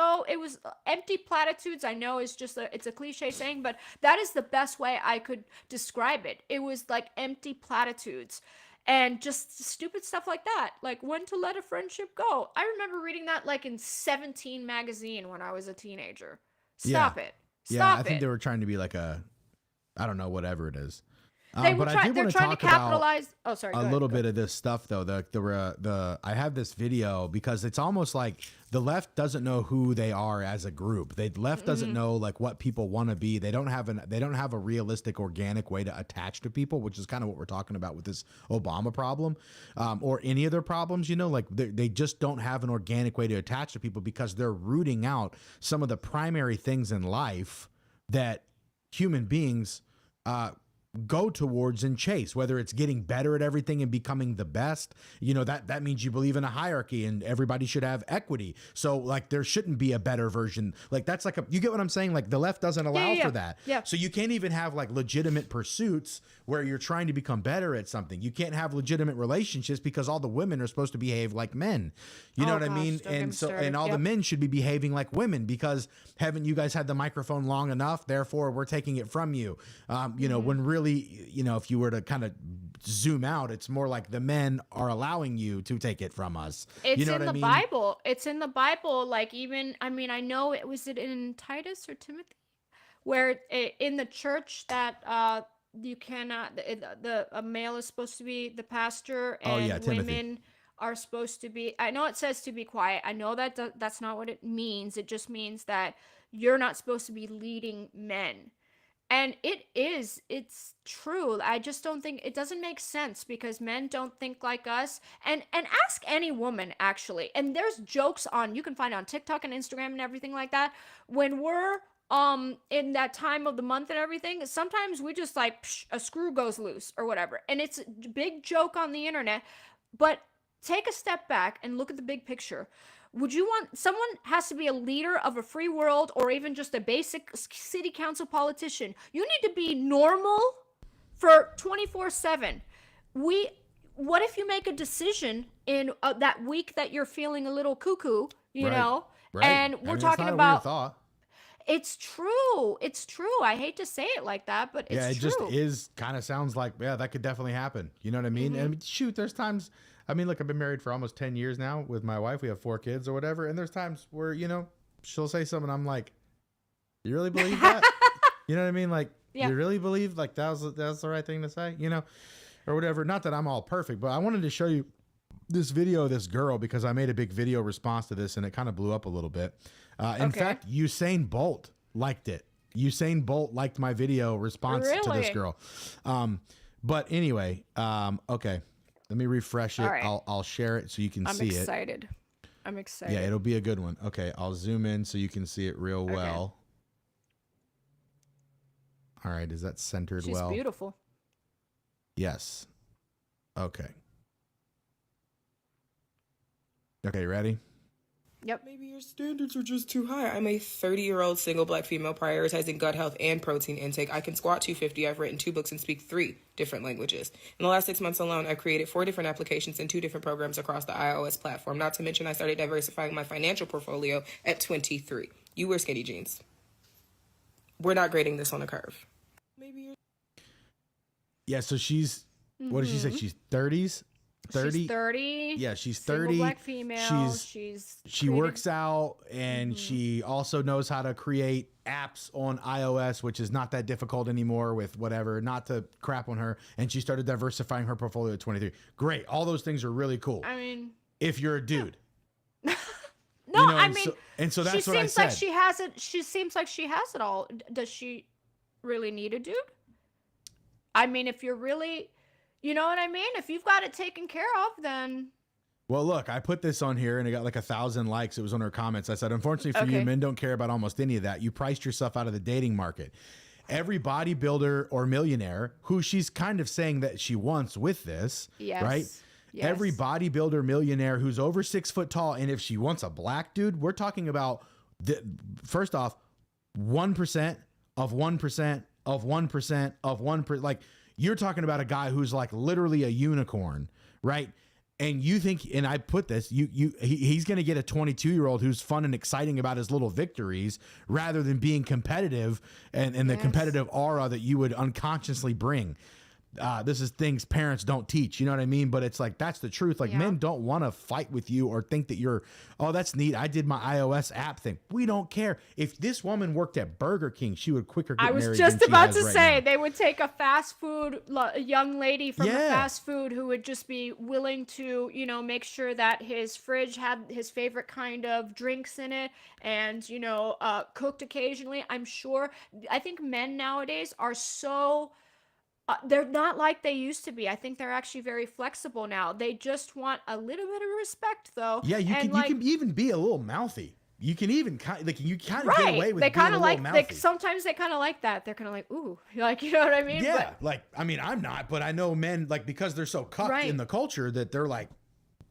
empty platitudes. I know it's a cliche saying, but that is the best way I could describe it. It was like empty platitudes and just stupid stuff like that. Like, when to let a friendship go. I remember reading that like in 17 magazine when I was a teenager. Stop it. I think they were trying to be like I don't know, whatever it is. They're trying to capitalize. Oh, sorry. A little bit of this stuff though. I have this video because it's almost like the left doesn't know who they are as a group. The left doesn't know like what people want to be. They don't have a realistic, organic way to attach to people, which is kind of what we're talking about with this Obama problem, or any other problems. You know, like they just don't have an organic way to attach to people because they're rooting out some of the primary things in life that human beings go towards and chase, whether it's getting better at everything and becoming the best. You know, that means you believe in a hierarchy and everybody should have equity. So like there shouldn't be a better version. Like that's like you get what I'm saying? Like the left doesn't allow for that. Yeah. So you can't even have like legitimate pursuits where you're trying to become better at something. You can't have legitimate relationships because all the women are supposed to behave like men. You know what I mean? And all the men should be behaving like women because haven't you guys had the microphone long enough? Therefore, we're taking it from you. You know, when really, you know, if you were to kind of zoom out, it's more like the men are allowing you to take it from us. It's you know in what the I mean? Bible. It's in the Bible. Like even, I mean, I know it was in Titus or Timothy, where in the church that you cannot, a male is supposed to be the pastor and women are supposed to be, I know it says to be quiet. I know that that's not what it means. It just means that you're not supposed to be leading men. And it's true. I just don't think, it doesn't make sense because men don't think like us. And ask any woman, actually. And there's jokes you can find on TikTok and Instagram and everything like that. When we're in that time of the month and everything, sometimes we just like psh, a screw goes loose or whatever, and it's a big joke on the internet. But take a step back and look at the big picture. Would you want someone has to be a leader of a free world or even just a basic city council politician? You need to be normal for 24/7. We What if you make a decision in that week that you're feeling a little cuckoo, you Right. know? Right. And I we're mean, it's talking not a weird about thought. it's true. It's true. I hate to say it like that, but Yeah, it's it true. just is kind of sounds like, yeah, that could definitely happen. You know what I mean? And I mean, shoot, there's times, I mean, look, I've been married for almost 10 years now with my wife. We have 4 kids or whatever. And there's times where, you know, she'll say something. I'm like, you really believe that? You know what I mean? Like, Yeah. you really believe like that's the right thing to say, you know, or whatever. Not that I'm all perfect, but I wanted to show you this video of this girl because I made a big video response to this and it kind of blew up a little bit. In fact, Usain Bolt liked it. Usain Bolt liked my video response to this Really? girl. But anyway, okay, let me refresh it. All right. I'll share it so you can I'm see excited. I'm it. excited. Yeah, it'll be a good one. Okay, I'll zoom in so you can see it real well. All right, is that centered She's well? beautiful. Yes. Okay. Okay, ready? Yep. Maybe your standards are just too high. I'm a 30-year-old single black female prioritizing gut health and protein intake. I can squat 250. I've written 2 books and speak 3 different languages. In the last 6 months alone, I've created 4 different applications and 2 different programs across the iOS platform. Not to mention, I started diversifying my financial portfolio at 23. You wear skinny jeans. We're not grading this on a curve. Maybe you're... Yeah, so she's, what did she say? She's 30s? 30? She's 30. Yeah, she's Single 30. black female. She Works out and she also knows how to create apps on iOS, which is not that difficult anymore with whatever, not to crap on her. And she started diversifying her portfolio at 23. Great. All those things are really cool. I mean, if you're a dude. no, You know, I and mean, so that's she what I seems said. like she has it. She seems like she has it all. Does she really need a dude? I mean, if you're really, you know what I mean? If you've got it taken care of, then. Well, look, I put this on here and it got like 1,000 likes. It was on her comments. I said, unfortunately for you, men don't care about almost any of that. You priced yourself out of the dating market. Every bodybuilder or millionaire who she's kind of saying that she wants with this, right? Yes. Every bodybuilder millionaire who's over 6 foot tall. And if she wants a black dude, we're talking about first off, 1% of 1% of 1% of 1%. Like you're talking about a guy who's like literally a unicorn, right? And you think, and I put this, he's going to get a 22-year-old who's fun and exciting about his little victories rather than being competitive and the competitive aura that you would unconsciously bring. This is things parents don't teach, you know what I mean? But it's like, that's the truth. Like men don't want to fight with you or think that you're, oh, that's neat. I did my iOS app thing. We don't care. If this woman worked at Burger King, she would quicker get married. I was just about to say, they would take a fast food, a young lady from a fast food who would just be willing to, you know, make sure that his fridge had his favorite kind of drinks in it and, you know, cooked occasionally. I'm sure, I think men nowadays are so... they're not like they used to be. I think they're actually very flexible now. They just want a little bit of respect, though. Yeah, you can even be a little mouthy. You can even kind of get away with being a little mouthy. Sometimes they kind of like that. They're kind of like, ooh, like, you know what I mean? Yeah, like, I mean, I'm not, but I know men, like, because they're so cucked in the culture that they're like,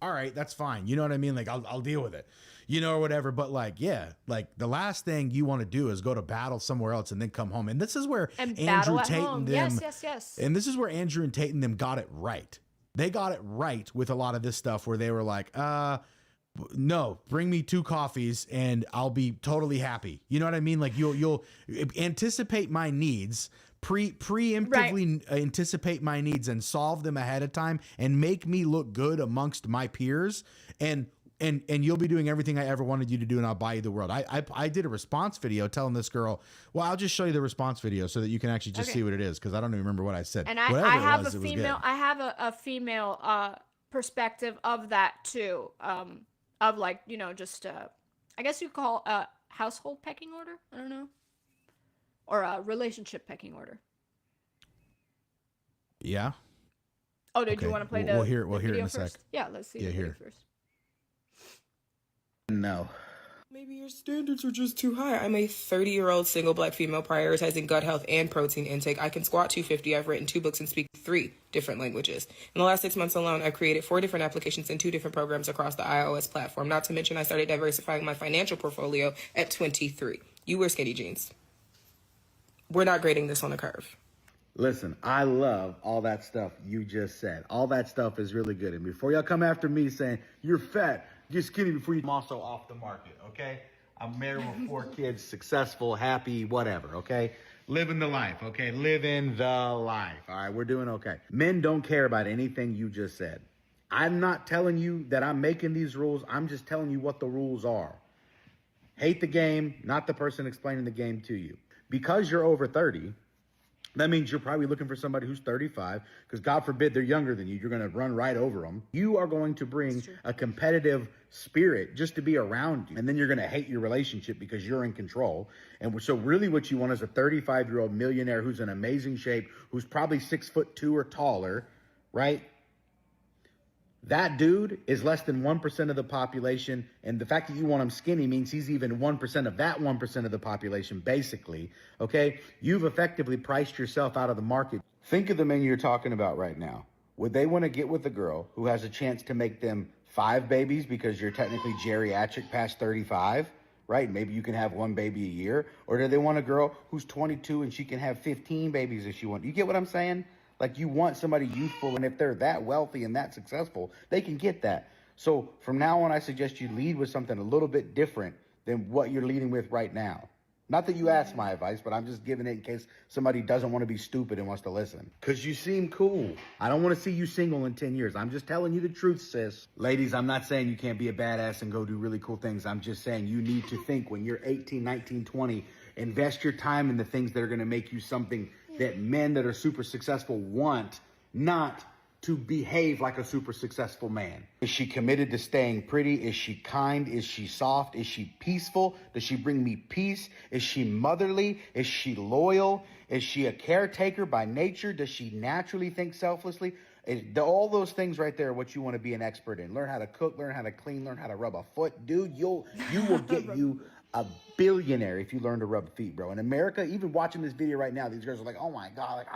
all right, that's fine. You know what I mean? Like, I'll deal with it, you know, or whatever. But like, yeah, like the last thing you want to do is go to battle somewhere else and then come home. And this is where Andrew Tate and them, and this is where Andrew and Tate and them got it right. They got it right with a lot of this stuff where they were like, no, bring me 2 coffees and I'll be totally happy. You know what I mean? Like you'll anticipate my needs, preemptively anticipate my needs and solve them ahead of time and make me look good amongst my peers. And you'll be doing everything I ever wanted you to do, and I'll buy you the world. I did a response video telling this girl, well, I'll just show you the response video so that you can actually just see what it is, because I don't even remember what I said. And I have a female perspective of that too, of like, you know, just I guess you call a household pecking order. I don't know, or a relationship pecking order. Yeah. Oh, did you want to play We'll hear it in a sec? sec. Yeah, let's see. Yeah, here first. No. Maybe your standards are just too high. I'm a 30-year-old single black female prioritizing gut health and protein intake. I can squat 250. I've written 2 books and speak 3 different languages. In the last 6 months alone, I've created 4 different applications and 2 different programs across the iOS platform. Not to mention, I started diversifying my financial portfolio at 23. You wear skinny jeans. We're not grading this on a curve. Listen, I love all that stuff you just said. All that stuff is really good. And before y'all come after me saying, you're fat, get skinny before you... I'm also off the market, okay? I'm married with 4 kids, successful, happy, whatever, okay? Living the life, okay? Living the life, all right? We're doing okay. Men don't care about anything you just said. I'm not telling you that I'm making these rules. I'm just telling you what the rules are. Hate the game, not the person explaining the game to you. Because you're over 30... that means you're probably looking for somebody who's 35, because God forbid they're younger than you. You're going to run right over them. You are going to bring a competitive spirit just to be around you. And then you're going to hate your relationship because you're in control. And so really what you want is a 35-year-old millionaire who's in amazing shape, who's probably 6'2" or taller, right? That dude is less than 1% of the population, and the fact that you want him skinny means he's even 1% of that 1% of the population, basically, okay? You've effectively priced yourself out of the market. Think of the men you're talking about right now. Would they want to get with a girl who has a chance to make them 5 babies because you're technically geriatric past 35, right? Maybe you can have 1 baby a year. Or do they want a girl who's 22 and she can have 15 babies if she wants? You get what I'm saying? Like, you want somebody youthful, and if they're that wealthy and that successful, they can get that. So from now on, I suggest you lead with something a little bit different than what you're leading with right now. Not that you asked my advice, but I'm just giving it in case somebody doesn't want to be stupid and wants to listen. Because you seem cool. I don't want to see you single in 10 years. I'm just telling you the truth, sis. Ladies, I'm not saying you can't be a badass and go do really cool things. I'm just saying you need to think when you're 18, 19, 20, invest your time in the things that are going to make you something that men that are super successful want, not to behave like a super successful man. Is she committed to staying pretty? Is she kind? Is she soft? Is she peaceful? Does she bring me peace? Is she motherly? Is she loyal? Is she a caretaker by nature? Does she naturally think selflessly? All those things right there are what you want to be an expert in. Learn how to cook, learn how to clean, learn how to rub a foot. Dude, you will get you a billionaire if you learn to rub feet, bro. In America, even watching this video right now, these girls are like, oh my God, like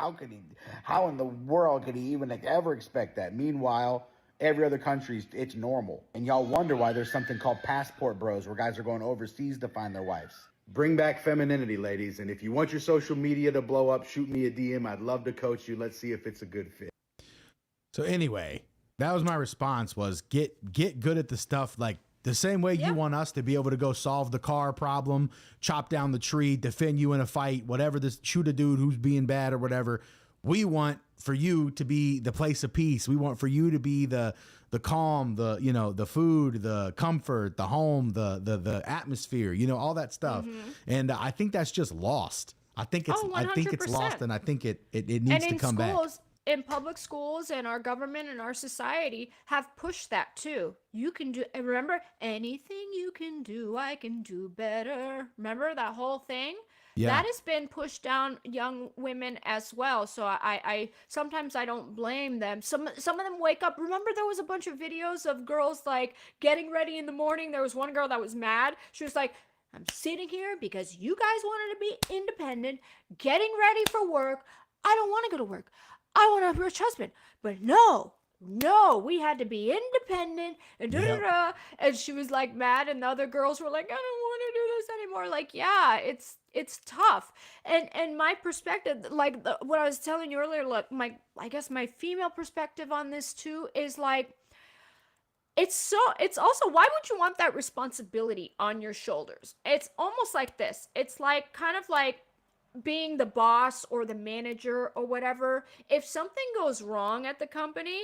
how in the world could he even ever expect that? Meanwhile, every other country, it's normal. And y'all wonder why there's something called passport bros, where guys are going overseas to find their wives. Bring back femininity, ladies. And if you want your social media to blow up, shoot me a DM. I'd love to coach you. Let's see if it's a good fit. So anyway, that was my response, was get good at the stuff, like the same way you want us to be able to go solve the car problem, chop down the tree, defend you in a fight, whatever, this, shoot a dude who's being bad or whatever. We want for you to be the place of peace. We want for you to be the calm, the food, the comfort, the home, the atmosphere, all that stuff. Mm-hmm. And I think that's just lost. I think it's lost, and I think it needs to come back. In public schools and our government and our society have pushed that too. You can do, remember, anything you can do, I can do better. Remember that whole thing? Yeah. That has been pushed down young women as well. So I sometimes I don't blame them. Some of them wake up. Remember, there was a bunch of videos of girls like getting ready in the morning. There was one girl that was mad. She was like, I'm sitting here because you guys wanted to be independent, getting ready for work. I don't want to go to work. I want a rich husband. But no, we had to be independent and da-da-da. And she was like mad, and the other girls were like, I don't want to do this anymore. Like, yeah, it's tough. And my perspective, like what I was telling you earlier, look, I guess my female perspective on this too is like, it's also, why would you want that responsibility on your shoulders? It's almost like this. It's like kind of like being the boss or the manager or whatever. If something goes wrong at the company,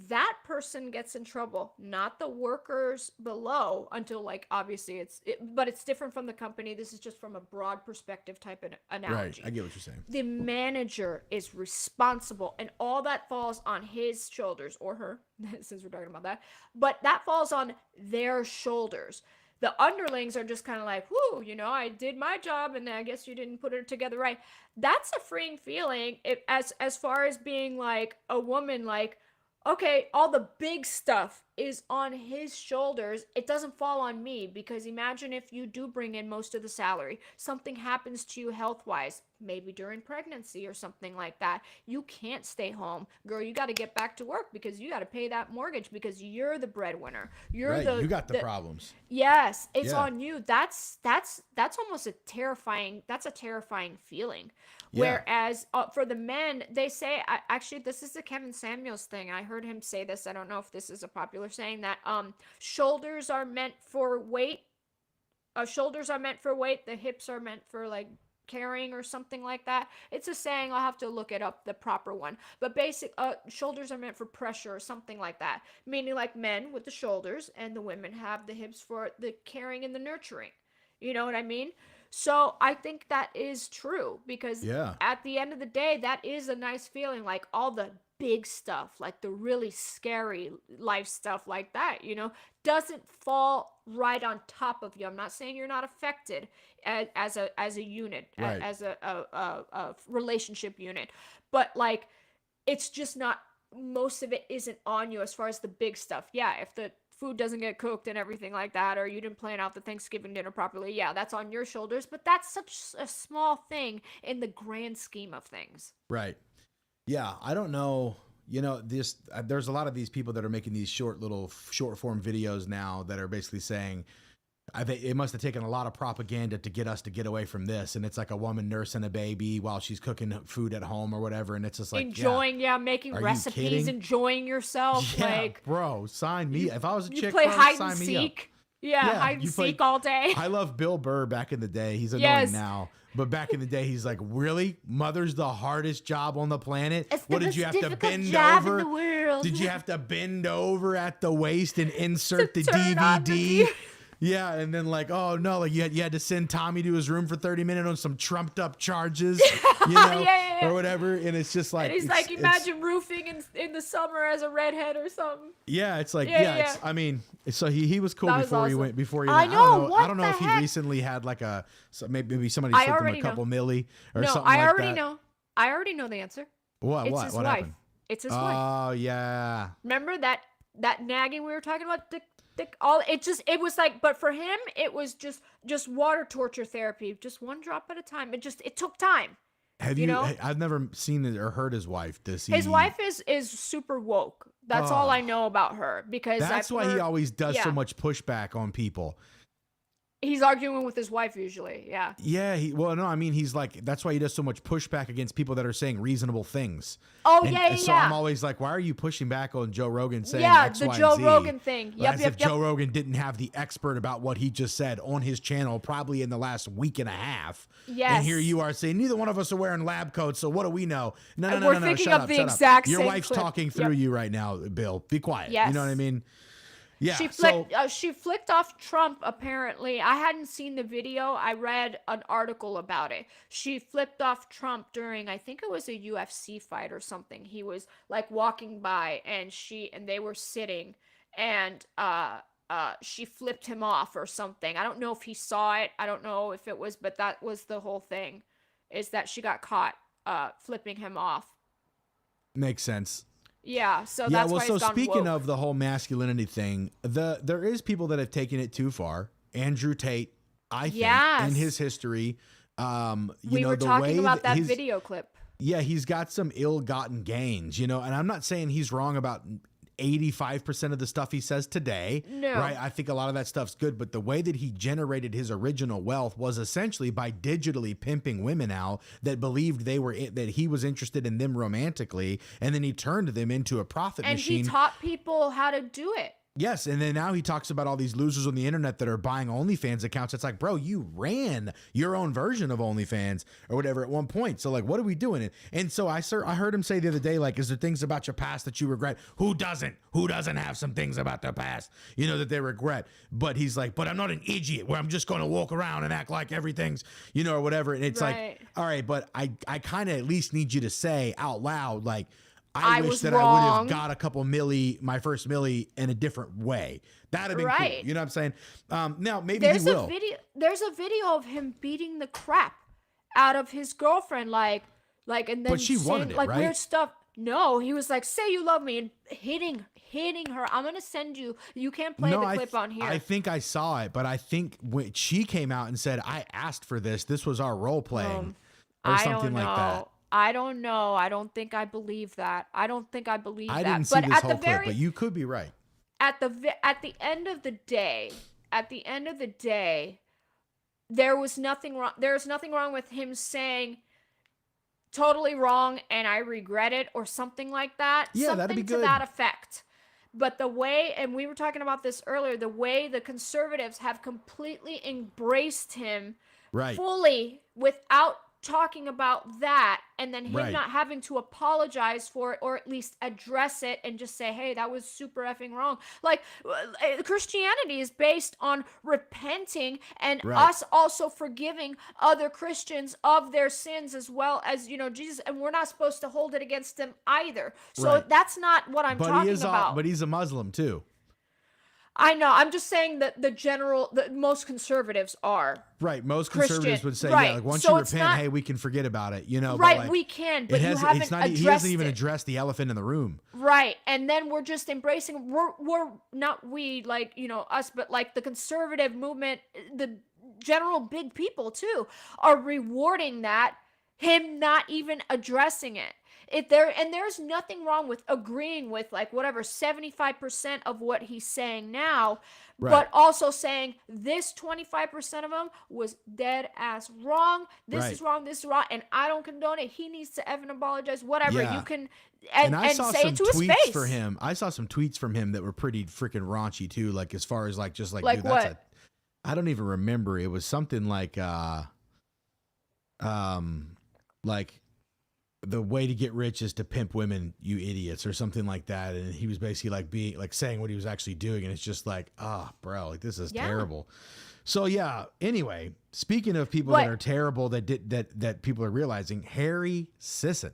that person gets in trouble, not the workers below, until like obviously but it's different from the company. This is just from a broad perspective type of analogy. Right, I get what you're saying. The manager is responsible, and all that falls on his shoulders, or her, since we're talking about that, but that falls on their shoulders. The underlings are just kind of like, whoo, I did my job, and I guess you didn't put it together right. That's a freeing feeling. As far as being like a woman, like, okay, all the big stuff is on his shoulders. It doesn't fall on me, because imagine if you do bring in most of the salary, something happens to you health wise, maybe during pregnancy or something like that. You can't stay home, girl. You got to get back to work, because you got to pay that mortgage, because you're the breadwinner. You're right. the You got the problems. Yes, it's Yeah. on you. That's almost a terrifying. That's a terrifying feeling. Yeah. Whereas for the men, they say, actually, this is the Kevin Samuels thing. I heard him say this. I don't know if this is a popular saying, that shoulders are meant for weight. Shoulders are meant for weight. The hips are meant for like carrying or something like that. It's a saying. I'll have to look it up, the proper one. But shoulders are meant for pressure or something like that. Meaning like men with the shoulders, and the women have the hips for the caring and the nurturing. You know what I mean? So I think that is true, because Yeah. at the end of the day, that is a nice feeling. Like all the big stuff, like the really scary life stuff like that, doesn't fall right on top of you. I'm not saying you're not affected as a unit, Right. as a relationship unit, but like it's just not, most of it isn't on you as far as the big stuff. Yeah, if the food doesn't get cooked and everything like that, or you didn't plan out the Thanksgiving dinner properly, yeah, that's on your shoulders, but that's such a small thing in the grand scheme of things. Right. Yeah. I don't know. There's a lot of these people that are making these short form videos now that are basically saying, I think it must have taken a lot of propaganda to get us to get away from this. And it's like a woman nursing a baby while she's cooking food at home or whatever. And it's just like, enjoying, making recipes, enjoying yourself. Yeah, like, bro, sign me. If I was a chick, you play bro, hide sign and me up. seek. Yeah, hide and seek all day. I love Bill Burr back in the day. He's annoying Yes. now. But back in the day, he's like, really? Mother's the hardest job on the planet? It's What the did you most have to difficult bend job over? in the world. Did you have to bend over at the waist and insert the turn on the DVD? Yeah, and then like, oh no, like you had to send Tommy to his room for 30 minutes on some trumped up charges, Yeah. or whatever. And it's just like, And he's like, imagine roofing in the summer as a redhead or something. yeah, it's like, Yeah. It's, I mean, so he was cool That was before he awesome. went. Before he I went. know, I what don't know the if he heck? recently had like maybe somebody I slipped him already a couple know. milli or No, something I like already that. know. I already know the answer. What? It's What? his What wife. happened? It's his wife. Oh yeah. Remember that nagging we were talking about? It was like, but for him, it was just water torture therapy, just one drop at a time. It took time. Have You know? I've never seen it or heard his wife. Does he? His wife is super woke. That's all I know about her, because That's I've why he heard- always does so yeah. much pushback on people. He's arguing with his wife usually. Yeah. Yeah, he's like, that's why he does so much pushback against people that are saying reasonable things. Oh, And yeah. so I'm always like, why are you pushing back on Joe Rogan saying X, the Y, Joe and Z? Rogan thing. As if Yep. Joe Rogan didn't have the expert about what he just said on his channel probably in the last week and a half. Yes. And here you are saying, neither one of us are wearing lab coats, so what do we know? No, We're thinking shut of up, the shut up. exact Your same wife's clip. talking through Yep. you right now, Bill. Be quiet. Yes. You know what I mean? Yeah. She flicked off Trump, apparently. I hadn't seen the video. I read an article about it. She flipped off Trump during, I think it was a UFC fight or something. He was like walking by, and they were sitting, and she flipped him off or something. I don't know if he saw it. I don't know if it was, but that was the whole thing, is that she got caught flipping him off. Makes sense. Yeah, so that's why so it's gone speaking woke. of the whole masculinity thing, there is people that have taken it too far. Andrew Tate, I think, Yes. in his history, We were talking about that video clip. Yeah, he's got some ill-gotten gains, and I'm not saying he's wrong about 85% of the stuff he says today. No. Right? I think a lot of that stuff's good, but the way that he generated his original wealth was essentially by digitally pimping women out that believed that he was interested in them romantically, and then he turned them into a profit And machine. he taught people how to do it. Yes, and then now he talks about all these losers on the internet that are buying OnlyFans accounts. It's like, bro, you ran your own version of OnlyFans or whatever at one point. So like, what are we doing? And so I heard him say the other day, like, is there things about your past that you regret? Who doesn't? Who doesn't have some things about their past, that they regret? But he's like, but I'm not an idiot where I'm just going to walk around and act like everything's, or whatever. And it's Right. like, all right, but I kind of at least need you to say out loud, like, I wish was that I would have wrong. got a couple my first milli in a different way. That'd have been Right. cool. You know what I'm saying? Now maybe There's he will. There's a video of him beating the crap out of his girlfriend, and then But she wanted saying, it, like right? weird stuff. No, he was like, say you love me, and hitting her. I'm gonna send you. You can't play the clip on here. I think I saw it, but I think when she came out and said, I asked for this. This was our role playing or something like that. I don't know. I don't think I believe that. I don't think I believe that. I didn't see this whole clip, but you could be right. At the end of the day, there was nothing wrong. There's nothing wrong with him saying totally wrong and I regret it or something like that. Yeah, something that'd be good. to that effect. But the way, and we were talking about this earlier, the way the conservatives have completely embraced him fully without talking about that, and then him not having to apologize for it or at least address it and just say, hey, that was super effing wrong. Like, Christianity is based on repenting and us also forgiving other Christians of their sins as well as, Jesus, and we're not supposed to hold it against them either. So that's not what I'm talking about. But he's a Muslim too. I know. I'm just saying that the most conservatives are. Right. Most conservatives Christian. would say, yeah, like once you repent, hey, we can forget about it, But like, we can, but you haven't addressed he hasn't even addressed the elephant in the room. Right. And then we're just embracing, we're not we, like, us, but like the conservative movement, the general big people too, are rewarding that, him not even addressing it. There's nothing wrong with agreeing with like whatever 75% of what he's saying now, but also saying this 25% of him was dead ass wrong. This is wrong. This is wrong, and I don't condone it. He needs to effing apologize. Whatever you can, and I saw say some it to his tweets face. for him. I saw some tweets from him that were pretty freaking raunchy too. Like as far as like just like dude, what? I don't even remember. It was something like like. The way to get rich is to pimp women, you idiots, or something like that. And he was basically like saying what he was actually doing. And it's just like, bro, like this is terrible. So yeah. Anyway, speaking of people that are terrible, that people are realizing, Harry Sisson.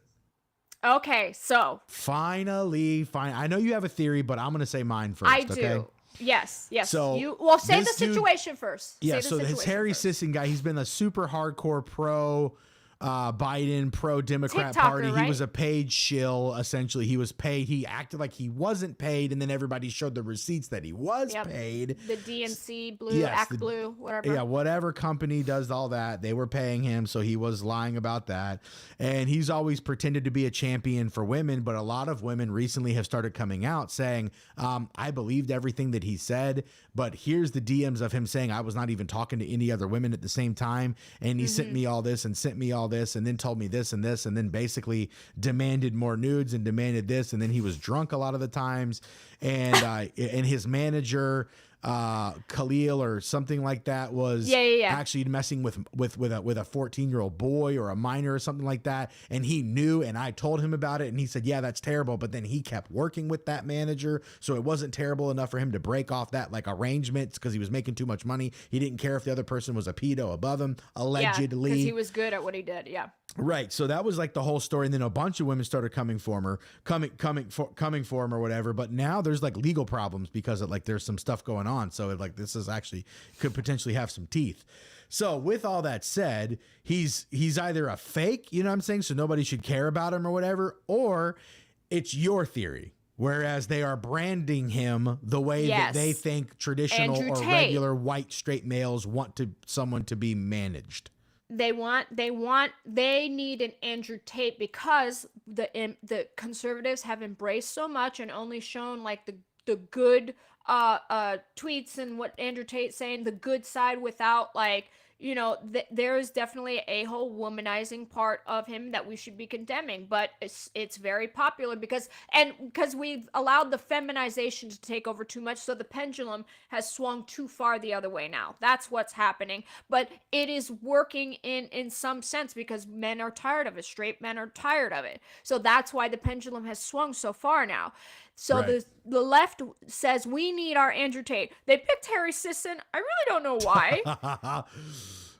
Okay. So finally. I know you have a theory, but I'm going to say mine first. I do. Okay? Yes. So say the situation first. Yeah. So this Harry Sisson guy, he's been a super hardcore pro Biden, pro-Democrat party. He was a paid shill, essentially. He was paid. He acted like he wasn't paid, and then everybody showed the receipts that he was paid. The DNC, Blue, Act Blue, whatever. Yeah, whatever company does all that, they were paying him, so he was lying about that. And he's always pretended to be a champion for women, but a lot of women recently have started coming out saying, I believed everything that he said, but here's the DMs of him saying I was not even talking to any other women at the same time, and he sent me all this and sent me all this and then told me this and this and then basically demanded more nudes and demanded this, and then he was drunk a lot of the times, and his manager Khalil or something like that was actually messing with a 14-year-old boy or a minor or something like that, and he knew, and I told him about it, and he said, yeah, that's terrible, but then he kept working with that manager, so it wasn't terrible enough for him to break off that like arrangements because he was making too much money. He didn't care if the other person was a pedo above him, allegedly, because he was good at what he did. Right. So that was like the whole story. And then a bunch of women started coming for him or whatever. But now there's like legal problems because of like there's some stuff going on. So like this is actually could potentially have some teeth. So with all that said, he's either a fake, you know what I'm saying? So nobody should care about him or whatever, or it's your theory. Whereas they are branding him the way that they think traditional Andrew or Tate. regular white straight males want someone to be managed. They need an Andrew Tate because the conservatives have embraced so much and only shown like the good tweets and what Andrew Tate's saying, the good side, without like, there is definitely a whole womanizing part of him that we should be condemning, but it's very popular because we've allowed the feminization to take over too much, so the pendulum has swung too far the other way now. That's what's happening, but it is working in some sense because men are tired of it. Straight men are tired of it, so that's why the pendulum has swung so far now. So the left says we need our Andrew Tate. They picked Harry Sisson. I really don't know why.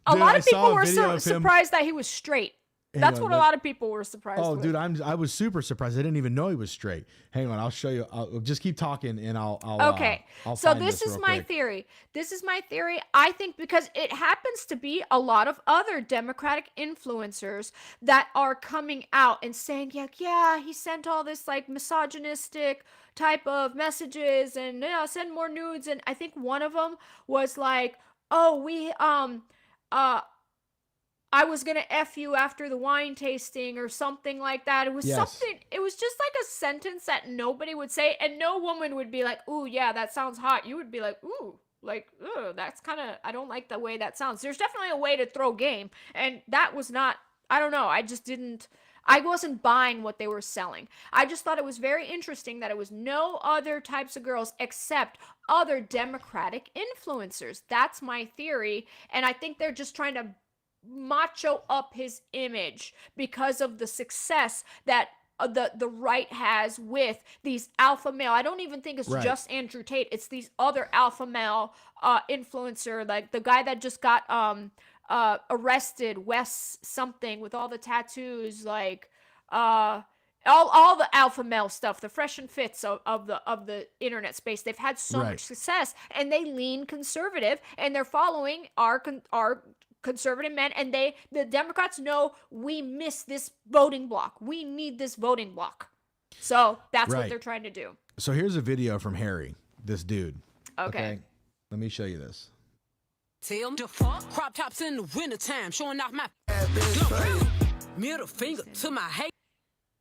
A lot of people were surprised that he was straight. That's what a lot of people were surprised with. Dude, I was super surprised. I didn't even know he was straight. Hang on, I'll show you. I'll just keep talking, and I'll Okay. I'll So find this is real my quick. theory. This is my theory. I think because it happens to be a lot of other Democratic influencers that are coming out and saying, yeah, he sent all this like misogynistic type of messages and send more nudes. And I think one of them was like, oh, I was gonna F you after the wine tasting or something like that. It was Yes. it was just like a sentence that nobody would say, and no woman would be like, ooh, yeah, that sounds hot. You would be like, ooh, like, that's kind of, I don't like the way that sounds. There's definitely a way to throw game, and that was not, I don't know, I wasn't buying what they were selling. I just thought it was very interesting that it was no other types of girls except other Democratic influencers. That's my theory, and I think they're just trying to macho up his image because of the success that the right has with these alpha male. I don't even think it's just Andrew Tate. It's these other alpha male influencer, like the guy that just got arrested, Wes something, with all the tattoos, like all the alpha male stuff, the fresh and fits of the internet space. They've had so much success, and they lean conservative, and they're following our conservative men, and the Democrats know we miss this voting block. We need this voting block. So that's what they're trying to do. So here's a video from Harry, this dude. Okay. Let me show you this. Tell him to fuck crop tops in the wintertime, showing off my middle finger to my hate.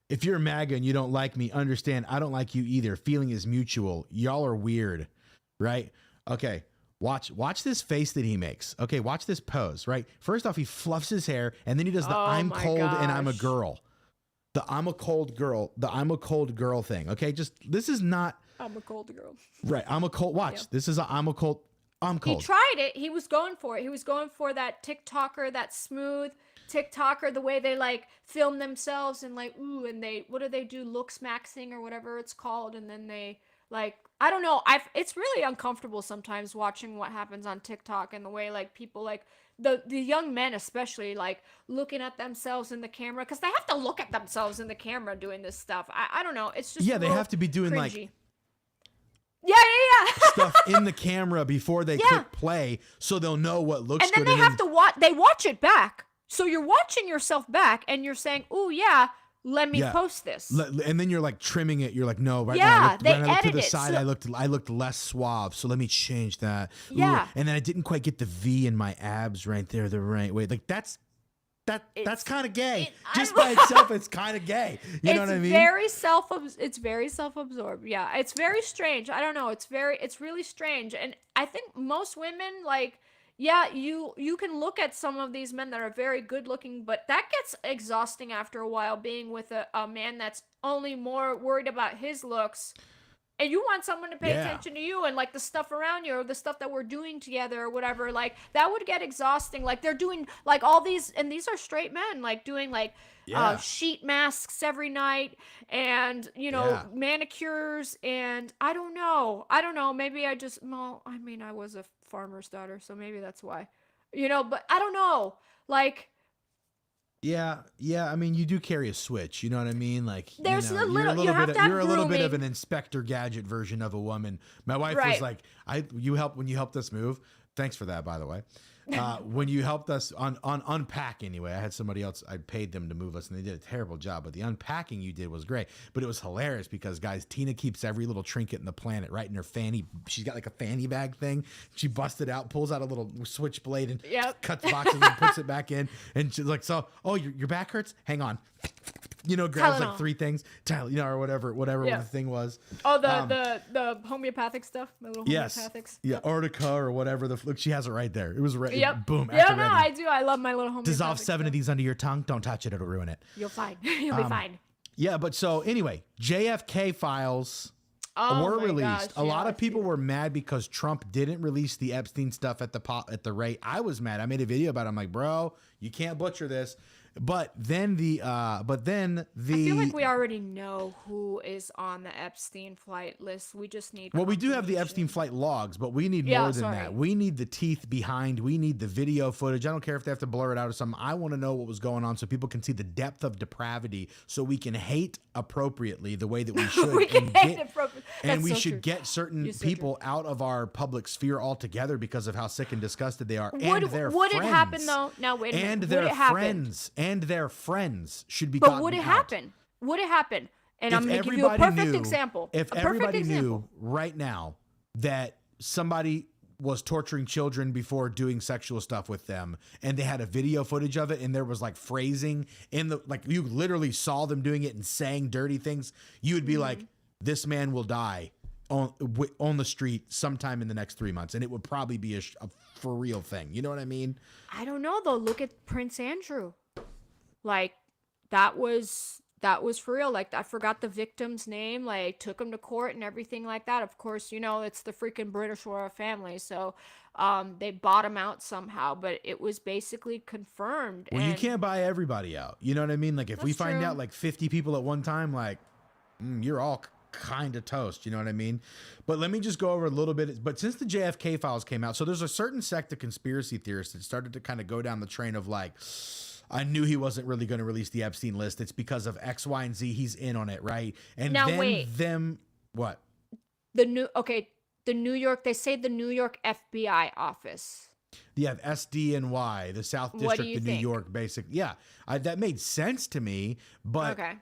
If you're MAGA and you don't like me, understand I don't like you either. Feeling is mutual. Y'all are weird, right? Okay. Watch this face that he makes. Okay, watch this pose, right? First off, he fluffs his hair, and then he does the I'm cold and I'm a girl. The I'm a cold girl thing. Okay, this is not... I'm a cold girl. Right, I'm a cold... Watch, this is I'm cold. He tried it. He was going for it. He was going for that TikToker, that smooth TikToker, the way they like film themselves and like, ooh, and what do they do? Looks maxing or whatever it's called, and then they... like, I don't know. It's really uncomfortable sometimes watching what happens on TikTok and the way like people like the young men especially like looking at themselves in the camera, because they have to look at themselves in the camera doing this stuff. I don't know. It's just they have to be doing cringy. like yeah stuff in the camera before they click play, so they'll know what looks and then good. They have to watch it back. So you're watching yourself back and you're saying, "Ooh, yeah, let me post this." And then you're like trimming it. You're like, no, when I looked to edit the it, side, so I looked less suave. So let me change that. Yeah. Ooh, and then I didn't quite get the V in my abs right there the right way. Like that's kind of gay. Just by itself, it's kind of gay. You know what I mean? It's very self-absorbed. Yeah, it's very strange. I don't know. It's really strange. And I think most women like, yeah, you can look at some of these men that are very good looking, but that gets exhausting after a while, being with a man that's only more worried about his looks. And you want someone to pay attention to you and like the stuff around you or the stuff that we're doing together or whatever. Like that would get exhausting. Like they're doing like all these, and these are straight men, like doing like sheet masks every night and, manicures. And I don't know. Maybe I was a farmer's daughter, so maybe that's why, but I don't know. Like, Yeah. I mean, you do carry a switch. You know what I mean? Like, there's you're a little bit of an Inspector Gadget version of a woman. My wife was like, when you helped us move. Thanks for that, by the way. When you helped us on unpack anyway, I had somebody else, I paid them to move us and they did a terrible job, but the unpacking you did was great. But it was hilarious because, guys, Tina keeps every little trinket in the planet right in her fanny. She's got like a fanny bag thing. She busts it out, pulls out a little switchblade and cuts boxes and puts it back in. And she's like, your back hurts? Hang on. Grabs like 3 things, or whatever the thing was. Oh, the homeopathic stuff, the little homeopathics. Yeah, Artica or whatever. Look, she has it right there. It was boom. Yeah, no, I do. I love my little homeopathic. Dissolve 7 of these under your tongue. Don't touch it; it'll ruin it. You'll fine. You'll be fine. Yeah, but so anyway, JFK files were released. A lot of people were mad because Trump didn't release the Epstein stuff at the rate. I was mad. I made a video about it. I'm like, bro, you can't butcher this. But then the I feel like we already know who is on the Epstein flight list. We just need well, we do have the Epstein confirmation. flight logs, but we need Yeah, more than sorry. that. We need the teeth behind. We need the video footage. I don't care if they have to blur it out or something. I want to know what was going on so people can see the depth of depravity, so we can hate appropriately the way that we should. We can and hate get- appropriate. and That's we so should true. get certain You're so people out of our public sphere altogether because of how sick and disgusted they are. And their Would friends. it happen though? Now wait a minute. And Would their it happen? friends. And their friends should be But gotten would it out. happen? Would it happen? And I'm If going to give you a everybody perfect knew- example. If A perfect everybody example. knew right now that somebody was torturing children before doing sexual stuff with them, and they had a video footage of it, and there was like phrasing in the, like you literally saw them doing it and saying dirty things, you would be Mm-hmm. like, this man will die on the street sometime in the next 3 months, and it would probably be a for real thing. You know what I mean? I don't know though. Look at Prince Andrew. Like that was for real. Like I forgot the victim's name. Like took him to court and everything like that. Of course, you know it's the freaking British royal family, so they bought him out somehow. But it was basically confirmed. Well, you and- can't buy everybody out. You know what I mean? Like if we That's find true. out like 50 people at one time, like you're all kind of toast. You know what I mean? But let me just go over a little bit. But since the JFK files came out, so there's a certain sect of conspiracy theorists that started to kind of go down the train of like, I knew he wasn't really going to release the Epstein list. It's because of X, Y, and Z. He's in on it, right? And Now, then wait. what? the New York. They say the New York FBI office. You have SDNY, the South What do District you of New think? York, basic. Yeah, that made sense to me, but Okay.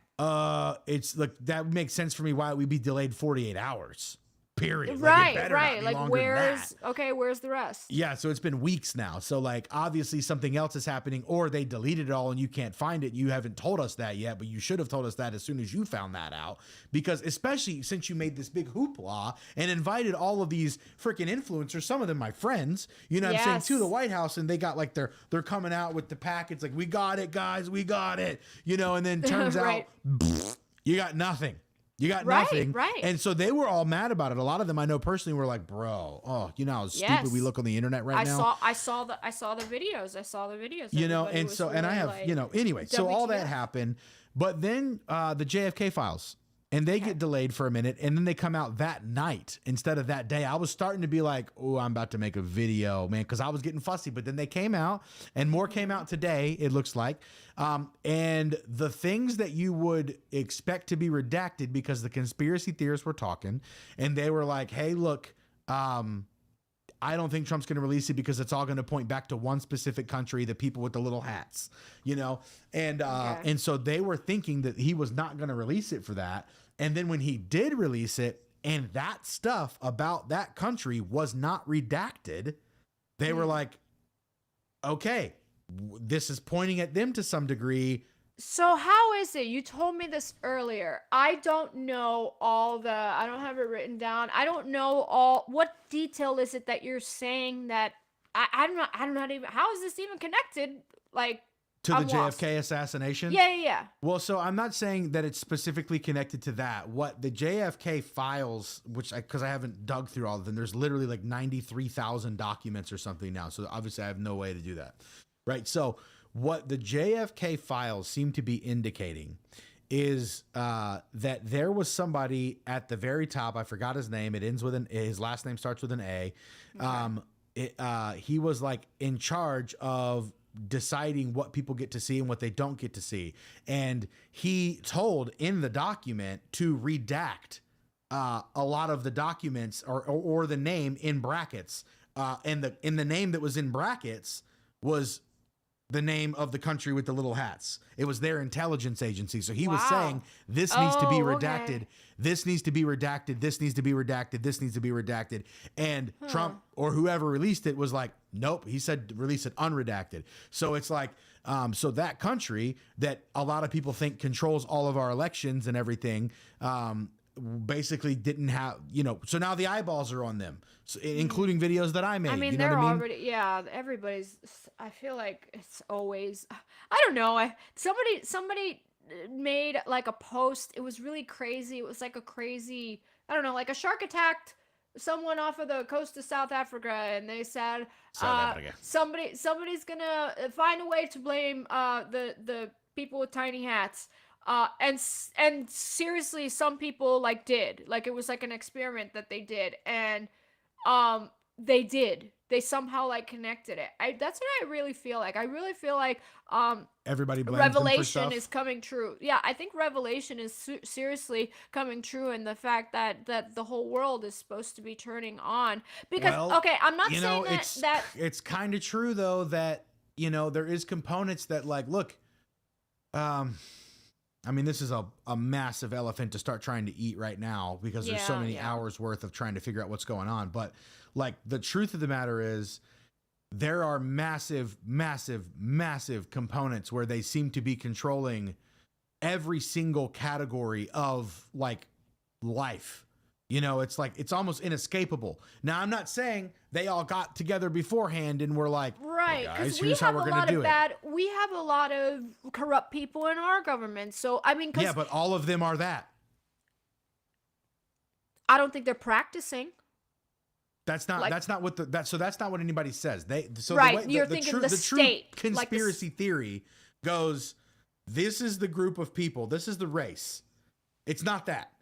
it's like that makes sense for me why we'd be delayed 48 hours. Period. Right, Like, it better right. not be Like longer than where's that. where's the rest? Yeah, so it's been weeks now. So like obviously something else is happening, or they deleted it all and you can't find it. You haven't told us that yet, but you should have told us that as soon as you found that out. Because especially since you made this big hoopla and invited all of these freaking influencers, some of them my friends, you know what I'm saying, Yes. to the White House, and they got like they're coming out with the packets like, we got it, guys, we got it. You know, and then turns Right. out you got nothing. You got Right, nothing. right. And so they were all mad about it. A lot of them I know personally were like, bro, oh, you know how stupid we Yes. look on the internet right now? I saw the videos. I saw the videos. You know, Everybody and was so, and I really have, like, you know, anyway, so all that WTF. happened, but then the JFK files, and they get delayed for a minute, and then they come out that night instead of that day. I was starting to be like, oh, I'm about to make a video, man, because I was getting fussy, but then they came out, and more came out today, it looks like. And the things that you would expect to be redacted, because the conspiracy theorists were talking, and they were like, hey, look, I don't think Trump's going to release it because it's all going to point back to one specific country, the people with the little hats, you know? And, Okay. and so they were thinking that he was not going to release it for that. And then when he did release it, and that stuff about that country was not redacted, they were like, okay, this is pointing at them to some degree. So how is it? You told me this earlier. I don't know I don't have it written down. I don't know what detail is it that you're saying that I'm not even, how is this even connected? Like, To the I'm lost. JFK assassination? Yeah. Well, so I'm not saying that it's specifically connected to that. What the JFK files, because I haven't dug through all of them, there's literally like 93,000 documents or something now. So obviously I have no way to do that. Right. So what the JFK files seem to be indicating is that there was somebody at the very top. I forgot his name. It ends with his last name starts with an A. He was like in charge of deciding what people get to see and what they don't get to see. And he told in the document to redact a lot of the documents or the name in brackets. And the name that was in brackets was the name of the country with the little hats. It was their intelligence agency. So he was Wow. saying this needs to be Oh, redacted. okay. This needs to be redacted. This needs to be redacted. This needs to be redacted. And Trump or whoever released it was like, nope. He said release it unredacted. So it's like, so that country that a lot of people think controls all of our elections and everything, basically didn't have, you know, so now the eyeballs are on them, so, including videos that I made. I mean, you know they're what I mean? already, yeah, everybody's, I feel like it's always, I don't know. Somebody made like a post. It was really crazy. It was like a crazy, I don't know, like a shark attacked someone off of the coast of South Africa, and they said South Africa. somebody's gonna find a way to blame the people with tiny hats. And seriously, some people like did, like, it was like an experiment that they did, and they somehow like connected it. That's what I really feel like. I really feel like Everybody blames them for revelation stuff. is coming true. Yeah, I think revelation is seriously coming true, in the fact that the whole world is supposed to be turning on. Because okay, I'm not saying that it's kind of true though that there is components that, like, look, I mean, this is a massive elephant to start trying to eat right now, because there's so many hours worth of trying to figure out what's going on. But like, the truth of the matter is, there are massive, massive, massive components where they seem to be controlling every single category of like life. It's like, it's almost inescapable. Now, I'm not saying they all got together beforehand and were like, right, hey because guys, we here's how have we're a gonna lot do of we have a lot of corrupt people in our government. So I mean, yeah, but all of them are that. I don't think they're practicing. That's not what that's not what anybody says. Right, you're thinking the state, true conspiracy theory goes, this is the group of people, this is the race. It's not that.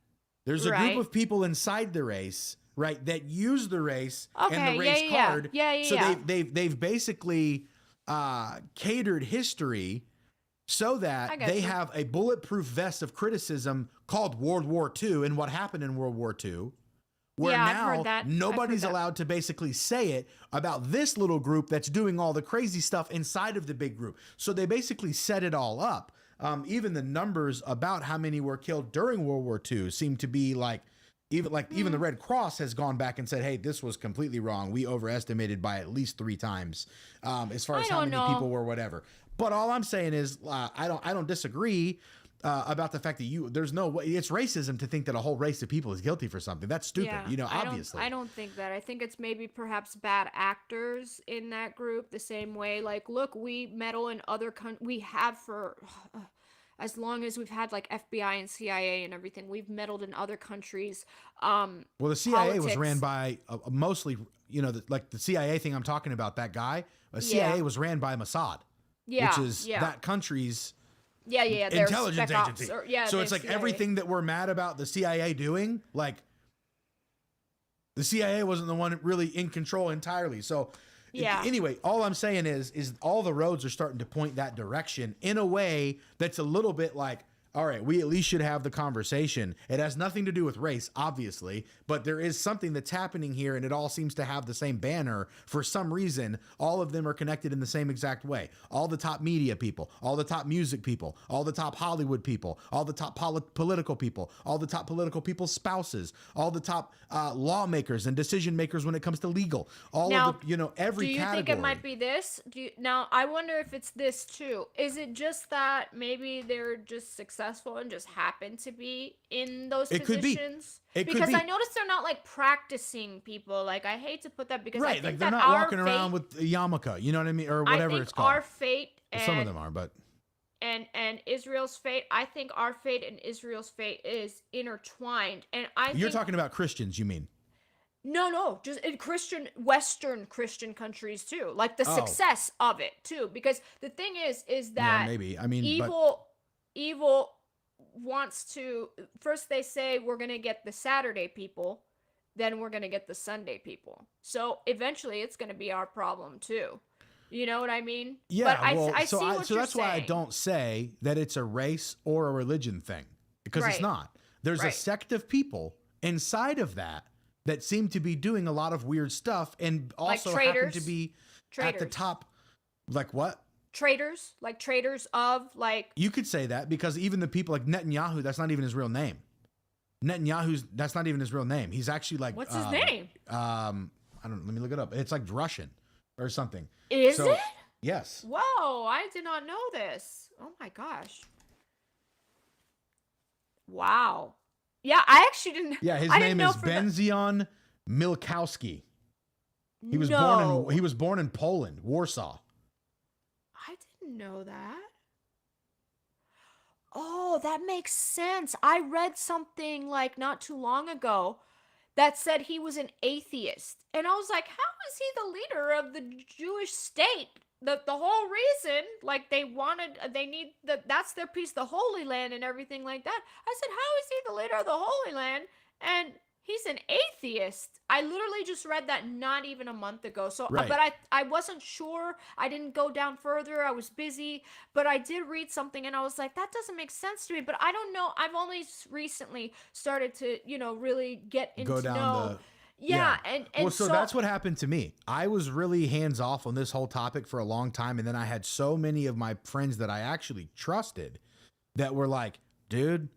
There's a group of people inside the race, right, that use the race and the race card. So they've basically catered history so that they have a bulletproof vest of criticism called World War II and what happened in World War II. Where now nobody's allowed to basically say it about this little group that's doing all the crazy stuff inside of the big group. So they basically set it all up. Even the numbers about how many were killed during World War II seem to be even the Red Cross has gone back and said, hey, this was completely wrong. We overestimated by at least 3 times as far as how many people were whatever. But all I'm saying is I don't disagree about the fact that there's no way it's racism to think that a whole race of people is guilty for something. That's stupid, obviously. I don't think that. I think it's maybe perhaps bad actors in that group, the same way, like, look, we meddle in other we have for as long as we've had like FBI and CIA and everything, we've meddled in other countries. Well, the CIA was ran by mostly, the CIA thing I'm talking about, that guy, CIA was ran by Mossad, which is that country's intelligence agency. So it's like CIA. Everything that we're mad about the CIA doing, like, the CIA wasn't the one really in control entirely. So anyway, all I'm saying is all the roads are starting to point that direction in a way that's a little bit like, all right, we at least should have the conversation. It has nothing to do with race, obviously, but there is something that's happening here, and it all seems to have the same banner. For some reason, all of them are connected in the same exact way. All the top media people, all the top music people, all the top Hollywood people, all the top political people, all the top political people's spouses, all the top lawmakers and decision makers when it comes to legal. Every category. Do you think it might be this? Now, I wonder if it's this too. Is it just that maybe they're just successful and just happen to be in those positions? Because I noticed they're not like practicing people. Like, I hate to put that, because I think like they're not walking around with a yarmulke, you know what I mean, or whatever it's called. Our fate, some of them are, but and Israel's fate. I think our fate and Israel's fate is intertwined. And you're talking about Christians, you mean? No, just in Western Christian countries too. Like the success of it too. Because the thing is that maybe. I mean, evil wants to, first they say we're going to get the Saturday people, then we're going to get the Sunday people. So eventually it's going to be our problem too. You know what I mean? Yeah. But I see what you're saying. That's why I don't say that it's a race or a religion thing, because it's not. There's a sect of people inside of that seem to be doing a lot of weird stuff, and also like happen to be at the top. Like what? Traitors of, like, you could say that, because even the people like Netanyahu, that's not even his real name. That's not even his real name. He's actually like, what's his name? I don't. Let me look it up. It's like Russian or something. Is it? Yes. Whoa! I did not know this. Oh my gosh. Wow. Yeah, I actually didn't. Yeah, his name is Benzion Milkowski. He was born in Poland, Warsaw. I didn't know that. Oh, that makes sense. I read something like not too long ago that said he was an atheist. And I was like, how is he the leader of the Jewish state? The whole reason, like they need that's their piece, the Holy Land and everything like that. I said, how is he the leader of the Holy Land? And he's an atheist. I literally just read that not even a month ago. So, Right. but I wasn't sure. I didn't go down further. I was busy, but I did read something and I was like, that doesn't make sense to me. But I don't know. I've only recently started to, really get into Go down the yeah. And well, so that's what happened to me. I was really hands off on this whole topic for a long time. And then I had so many of my friends that I actually trusted that were like, dude,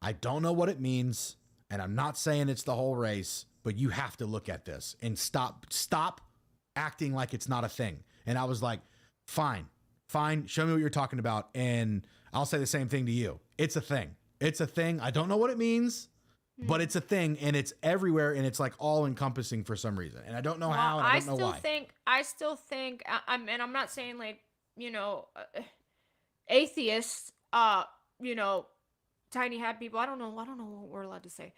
I don't know what it means. And I'm not saying it's the whole race, but you have to look at this and stop acting like it's not a thing. And I was like, fine, show me what you're talking about. And I'll say the same thing to you. It's a thing. It's a thing. I don't know what it means, but it's a thing, and it's everywhere, and it's like all encompassing for some reason. And I don't know how, and I don't know why. I still think, and I'm not saying like, atheists, tiny hat people, I don't know what we're allowed to say,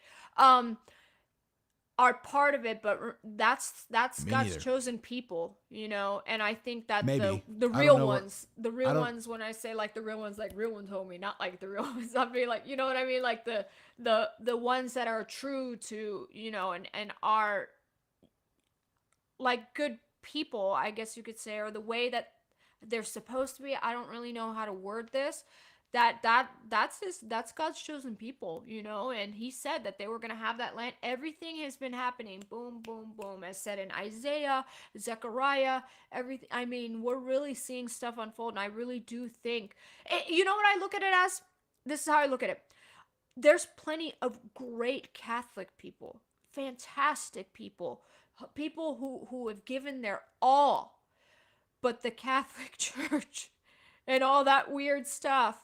are part of it, but that's Me God's neither. chosen people, and I think that Maybe. the I real don't know what- ones, when I say like the real ones, like real one told me, not like the real ones, I mean like, you know what I mean? Like the ones that are true to, and are like good people, I guess you could say, or the way that they're supposed to be. I don't really know how to word this. That's God's chosen people, and he said that they were going to have that land. Everything has been happening, boom, boom, boom, as said in Isaiah, Zechariah, everything. I mean, we're really seeing stuff unfold, and I really do think, you know what I look at it as? This is how I look at it. There's plenty of great Catholic people, fantastic people who have given their all, but the Catholic Church and all that weird stuff,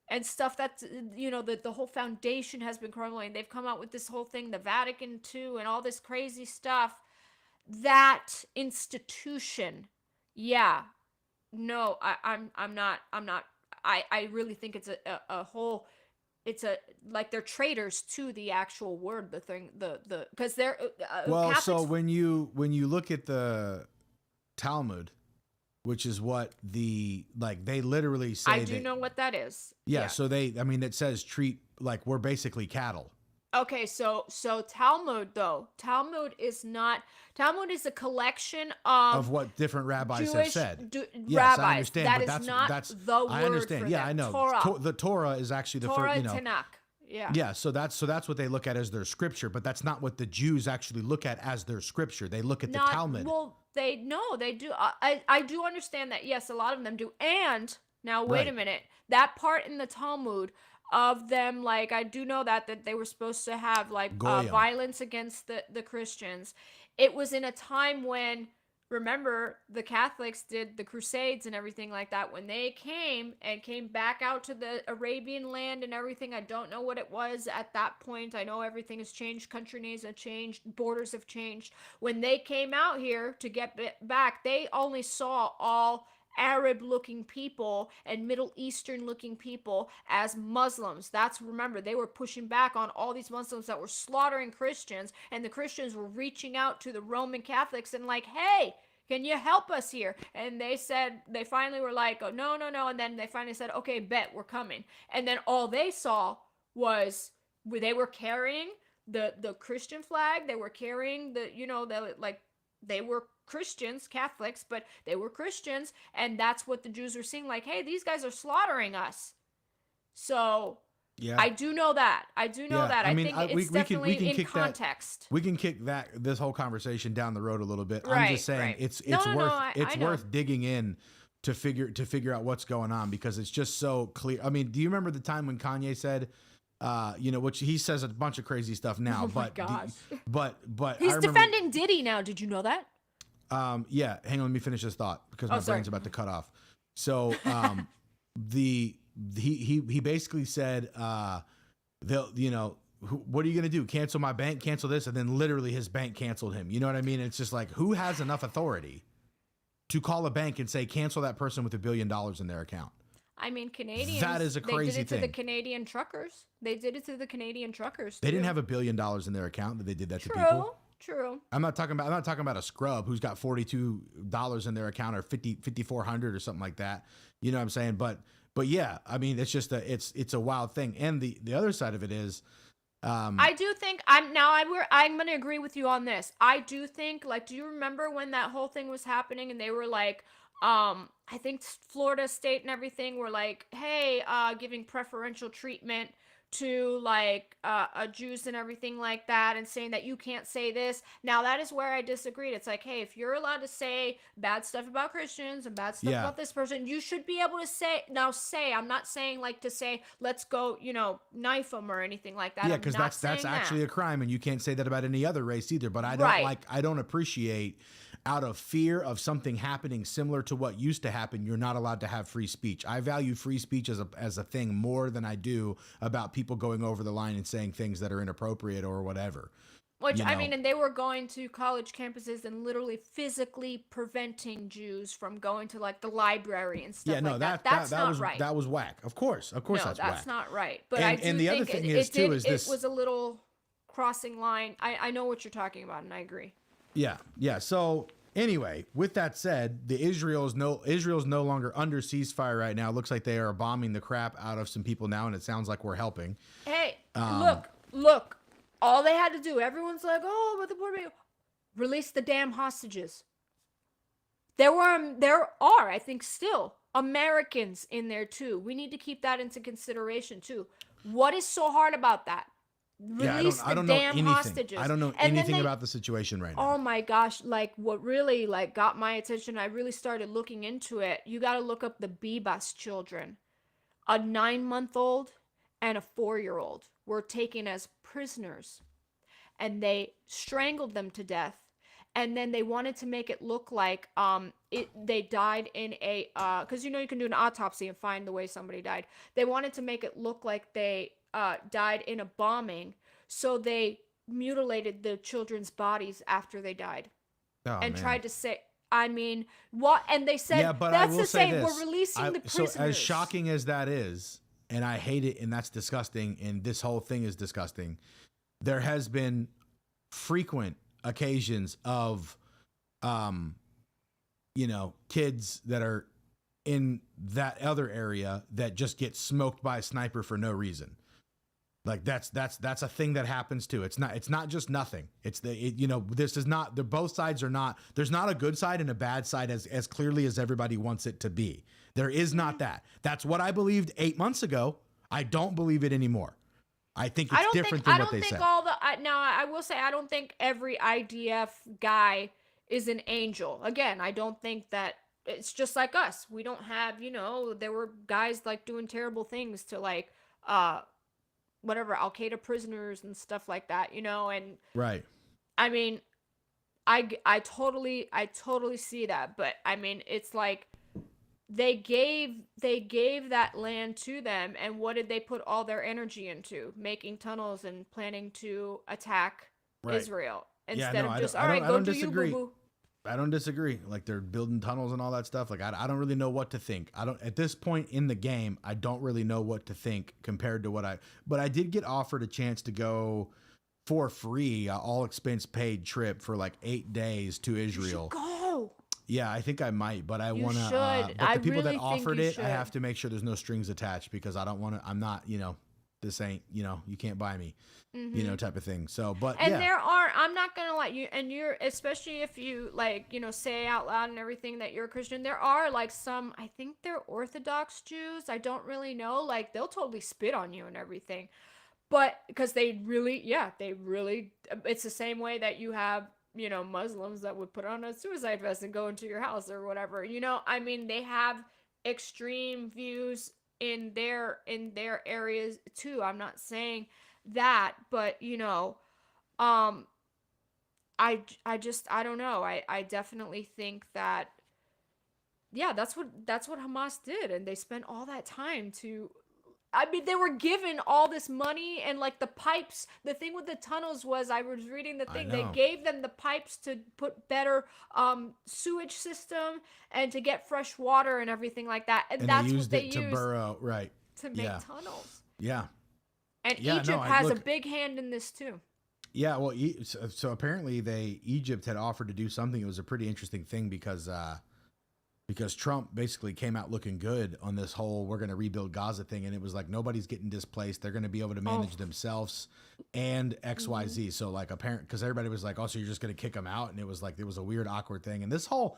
and stuff that, the whole foundation has been crumbling. They've come out with this whole thing, the Vatican II, and all this crazy stuff. That institution, yeah, no, I'm not. I really think it's a whole. It's like they're traitors to the actual word, the thing, the because they're Well, Catholics. so when you look at the Talmud, which is what they literally say. I do know what that is. Yeah. So it says treat like we're basically cattle. Okay, so Talmud is a collection Of what different rabbis have Jewish said. Yes, rabbis. I understand. That but is that's not the word I understand. for Yeah, them. I know. Torah. The Torah is actually the Torah first. Tanakh. Yeah. Yeah, so that's what they look at as their scripture, but that's not what the Jews actually look at as their scripture. They look at the Talmud. Well, they do. I do understand that. Yes, a lot of them do. And now wait Right. a minute. That part in the Talmud of them, like, I do know that they were supposed to have like Goyim. violence against the Christians. It was in a time when, remember, the Catholics did the Crusades and everything like that. When they came back out to the Arabian land and everything, I don't know what it was at that point. I know everything has changed. Country names have changed. Borders have changed. When they came out here to get back, they only saw all Arab-looking people and Middle Eastern-looking people as Muslims. Remember, they were pushing back on all these Muslims that were slaughtering Christians, and the Christians were reaching out to the Roman Catholics and like, hey, can you help us here? And they finally were like, oh, no. And then they finally said, okay, bet, we're coming. And then all they saw was they were carrying the Christian flag. They were carrying they were Christians, Catholics, but they were Christians, and that's what the Jews were seeing, like, hey, these guys are slaughtering us. So Yeah. I do know that. I think it's definitely in context. We can kick this whole conversation down the road a little bit. I'm Right, just saying right. it's No, worth I know. worth digging in to figure out what's going on, because it's just so clear. I mean, do you remember the time when Kanye said, which he says a bunch of crazy stuff now, Oh my but gosh. but He's I remember, defending Diddy now. Did you know that? yeah, hang on, let me finish this thought because my sorry. brain's about to cut off. So he basically said what are you going to do? Cancel my bank, cancel this, and then literally his bank canceled him. You know what I mean? It's just like, who has enough authority to call a bank and say cancel that person with $1 billion in their account? I mean, Canadians. That is a crazy They did it thing. to the Canadian truckers. They did it to the Canadian truckers. They too. didn't have $1 billion in their account that they did that to True. people. True. I'm not talking about a scrub who's got $42 in their account or 5,400 or something like that. You know what I'm saying? But yeah, I mean, it's just it's a wild thing. And the other side of it is, I do think I'm going to agree with you on this. I do think, like, do you remember when that whole thing was happening and they were like, I think Florida State and everything were like, hey, giving preferential treatment to like Jews and everything like that, and saying that you can't say this. Now that is where I disagreed. It's like, hey, if you're allowed to say bad stuff about Christians and bad stuff about this person, you should be able to say. I'm not saying like to say let's go, knife them or anything like that. yeah, because that's actually a crime, and you can't say that about any other race either. But I don't appreciate, out of fear of something happening similar to what used to happen, you're not allowed to have free speech. I value free speech as a thing more than I do about people going over the line and saying things that are inappropriate or whatever. Which, I mean, and they were going to college campuses and literally physically preventing Jews from going to like the library and stuff like that. That's not right. That was whack. Of course, that's whack. That's not right. But and the other thing is too is this, it was a little crossing line. I know what you're talking about, and I agree. Yeah. So anyway, with that said, Israel's no longer under ceasefire right now. It looks like they are bombing the crap out of some people now, and it sounds like we're helping. Hey, look. All they had to do, everyone's like, oh, but the poor people, release the damn hostages. There are, I think, still Americans in there too. We need to keep that into consideration too. What is so hard about that? Release the damn hostages. I don't know anything about the situation right now. Oh my gosh, like what really like got my attention, I really started looking into it. You got to look up the Bibas children. A 9-month-old and a 4-year-old were taken as prisoners, and they strangled them to death. And then they wanted to make it look like they died in a because you can do an autopsy and find the way somebody died. They wanted to make it look like they died in a bombing, so they mutilated the children's bodies after they died, tried to say. I mean, what? And they said, but that's I will to say say this. we're releasing the prisoners. So as shocking as that is, and I hate it, and that's disgusting, and this whole thing is disgusting, there has been frequent occasions of, kids that are in that other area that just get smoked by a sniper for no reason. Like that's a thing that happens too. It's not just nothing. This is not, both sides are not, there's not a good side and a bad side as clearly as everybody wants it to be. There is not that. That's what I believed 8 months ago. I don't believe it anymore. I think it's different than what they said. I will say, I don't think every IDF guy is an angel. Again, I don't think that it's just like us. We don't have, there were guys like doing terrible things to like, whatever, Al-Qaeda prisoners and stuff like that, and right. I mean, I totally see that, but I mean, it's like they gave that land to them, and what did they put all their energy into? Making tunnels and planning to attack Israel instead of just all right, go do you, boo-boo. I don't disagree. Like they're building tunnels and all that stuff. Like I don't really know what to think. At this point in the game, I don't really know what to think compared to but I did get offered a chance to go for free, all expense paid trip for like 8 days to Israel. You should go. Yeah, I think I might, but I want to. But the people really that offered it, should. I have to make sure there's no strings attached because I don't want to. I'm not, this ain't, you can't buy me, type of thing. So, but and there are, I'm not gonna let you, and you're, especially if you like, say out loud and everything that you're a Christian. There are like some, I think they're Orthodox Jews. I don't really know. Like they'll totally spit on you and everything, but because they really, it's the same way that you have. Muslims that would put on a suicide vest and go into your house or whatever. I mean, they have extreme views in their areas too. I'm not saying that, but I don't know. I definitely think that that's what Hamas did, and they spent all that time to I mean, they were given all this money and like the pipes. The thing with the tunnels was, I was reading the thing. They gave them the pipes to put better sewage system and to get fresh water and everything like that. And that's what they used to burrow, right? To make tunnels. Yeah. And Egypt has a big hand in this too. Yeah, well, so apparently Egypt had offered to do something. It was a pretty interesting thing because Trump basically came out looking good on this whole we're going to rebuild Gaza thing, and it was like nobody's getting displaced. They're going to be able to manage themselves and XYZ. So like apparent because everybody was like, oh, so you're just going to kick them out, and it was a weird, awkward thing. And this whole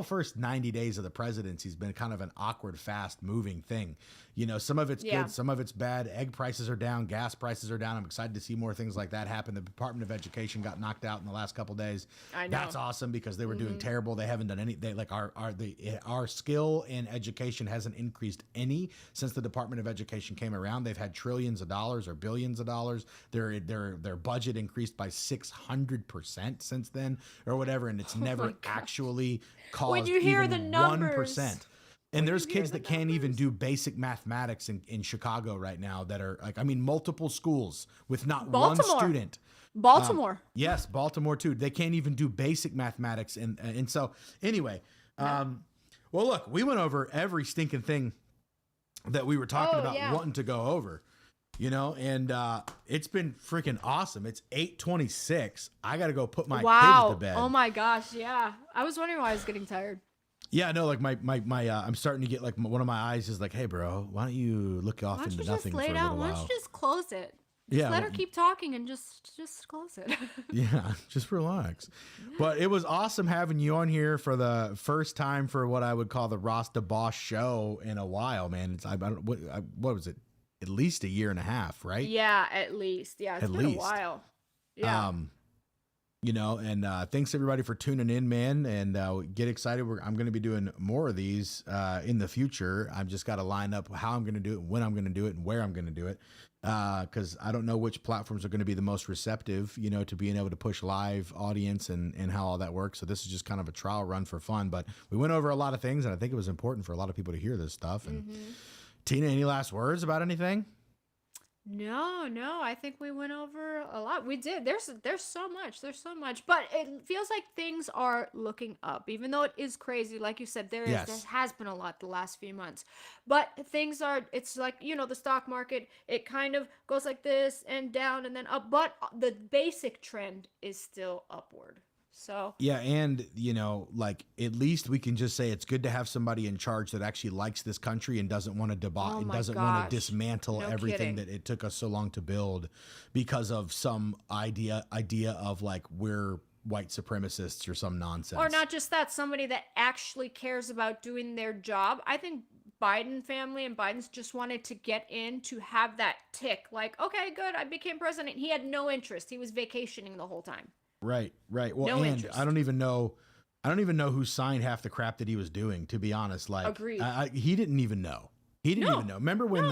first 90 days of the presidency has been kind of an awkward, fast moving thing. You know, some of it's good, some of it's bad. Egg prices are down, gas prices are down. I'm excited to see more things like that happen. The Department of Education got knocked out in the last couple of days. I know. That's awesome because they were doing terrible. They haven't done any. They like our skill in education hasn't increased any since the Department of Education came around. They've had trillions of dollars or billions of dollars. Their budget increased by 600% since then or whatever, and it's never actually caused when you hear even the numbers. 1%. And there's kids that can't even do basic mathematics in Chicago right now that are like, I mean, multiple schools with not one student. Baltimore. Yes, Baltimore too. They can't even do basic mathematics. And so anyway, well, look, we went over every stinking thing that we were talking about wanting to go over, you know, and it's been freaking awesome. It's 8:26. I got to go put my kids to bed. Oh my gosh. Yeah. I was wondering why I was getting tired. Yeah, no, like my I'm starting to get like one of my eyes is like, hey, bro, why don't you look off into nothing for a little while? Why don't you just close it? Yeah, let her keep talking and just close it. Yeah, just relax. But it was awesome having you on here for the first time for what I would call the RossduhBoss show in a while, man. It's what was it? At least a year and a half, right? Yeah, at least. Yeah, it's been a while. Yeah. You know, and thanks everybody for tuning in, man. And get excited. I'm going to be doing more of these in the future. I've just got to line up how I'm going to do it, when I'm going to do it, and where I'm going to do it. Because I don't know which platforms are going to be the most receptive, you know, to being able to push live audience and how all that works. So this is just kind of a trial run for fun. But we went over a lot of things, and I think it was important for a lot of people to hear this stuff. And Tina, any last words about anything? No, I think we went over a lot. We did. There's so much. But it feels like things are looking up, even though it is crazy. Like you said, there has been a lot the last few months. But it's like, you know, the stock market, it kind of goes like this and down and then up. But the basic trend is still upward. So yeah, and you know, like at least we can just say it's good to have somebody in charge that actually likes this country and doesn't want to and doesn't want to dismantle everything that it took us so long to build because of some idea of like we're white supremacists or some nonsense. Or not just that, somebody that actually cares about doing their job. I think Biden family and Biden's just wanted to get in to have that tick. Like, okay, good, I became president. He had no interest. He was vacationing the whole time. Right. Well, and interest. I don't even know who signed half the crap that he was doing, to be honest. Like, agreed. He didn't even know. Even know. Remember when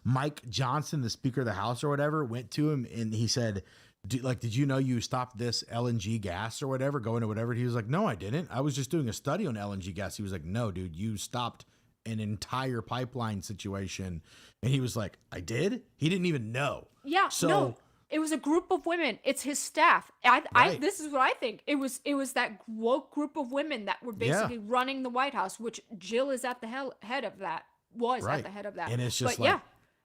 Mike Johnson, the Speaker of the House or whatever, went to him and he said, did you know you stopped this LNG gas or whatever, going to whatever? He was like, no, I didn't. I was just doing a study on LNG gas. He was like, no, dude, you stopped an entire pipeline situation. And he was like, I did? He didn't even know. Yeah, no. It was a group of women. It's his staff. This is what I think. It was that woke group of women that were basically running the White House, which Jill is at the head of that. At the head of that. And it's just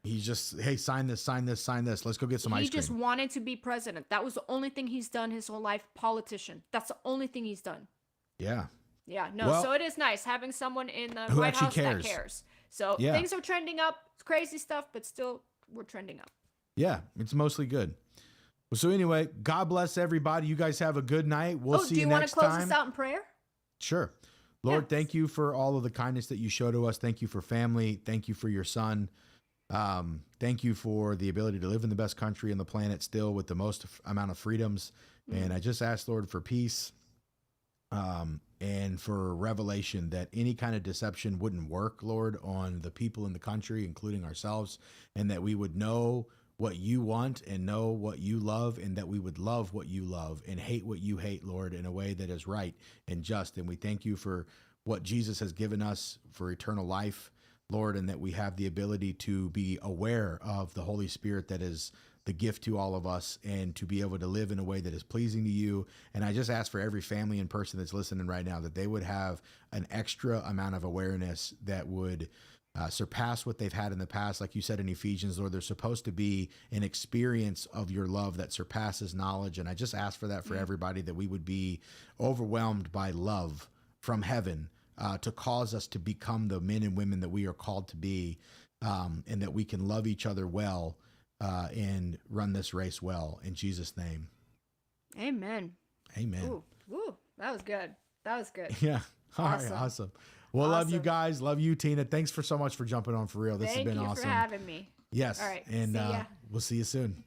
he's just, hey, sign this. Let's go get some ice cream. He just wanted to be president. That was the only thing he's done his whole life. Politician. That's the only thing he's done. Yeah. Yeah. No. So it is nice having someone in the White House that cares. So things are trending up. It's crazy stuff, but still we're trending up. Yeah, it's mostly good. Well, so anyway, God bless everybody. You guys have a good night. We'll see you next time. Do you want to close us out in prayer? Sure. Lord, thank you for all of the kindness that you show to us. Thank you for family. Thank you for your son. Thank you for the ability to live in the best country on the planet still with the most amount of freedoms. And I just ask, Lord, for peace and for revelation that any kind of deception wouldn't work, Lord, on the people in the country, including ourselves, and that we would know what you want and know what you love, and that we would love what you love and hate what you hate, Lord, in a way that is right and just. And we thank you for what Jesus has given us for eternal life, Lord, and that we have the ability to be aware of the Holy Spirit that is the gift to all of us, and to be able to live in a way that is pleasing to you. And I just ask for every family and person that's listening right now that they would have an extra amount of awareness that would surpass what they've had in the past. Like you said in Ephesians, Lord, there's supposed to be an experience of your love that surpasses knowledge. And I just ask for that for everybody, that we would be overwhelmed by love from heaven to cause us to become the men and women that we are called to be, and that we can love each other well and run this race well. In Jesus' name. Amen. Amen. Ooh, that was good. That was good. Yeah. All right. Awesome. Awesome. Well, love you guys. Love you, Tina. Thanks for so much for jumping on, for real. This has been awesome. Thank you for having me. Yes. All right. And See ya. we'll see you soon.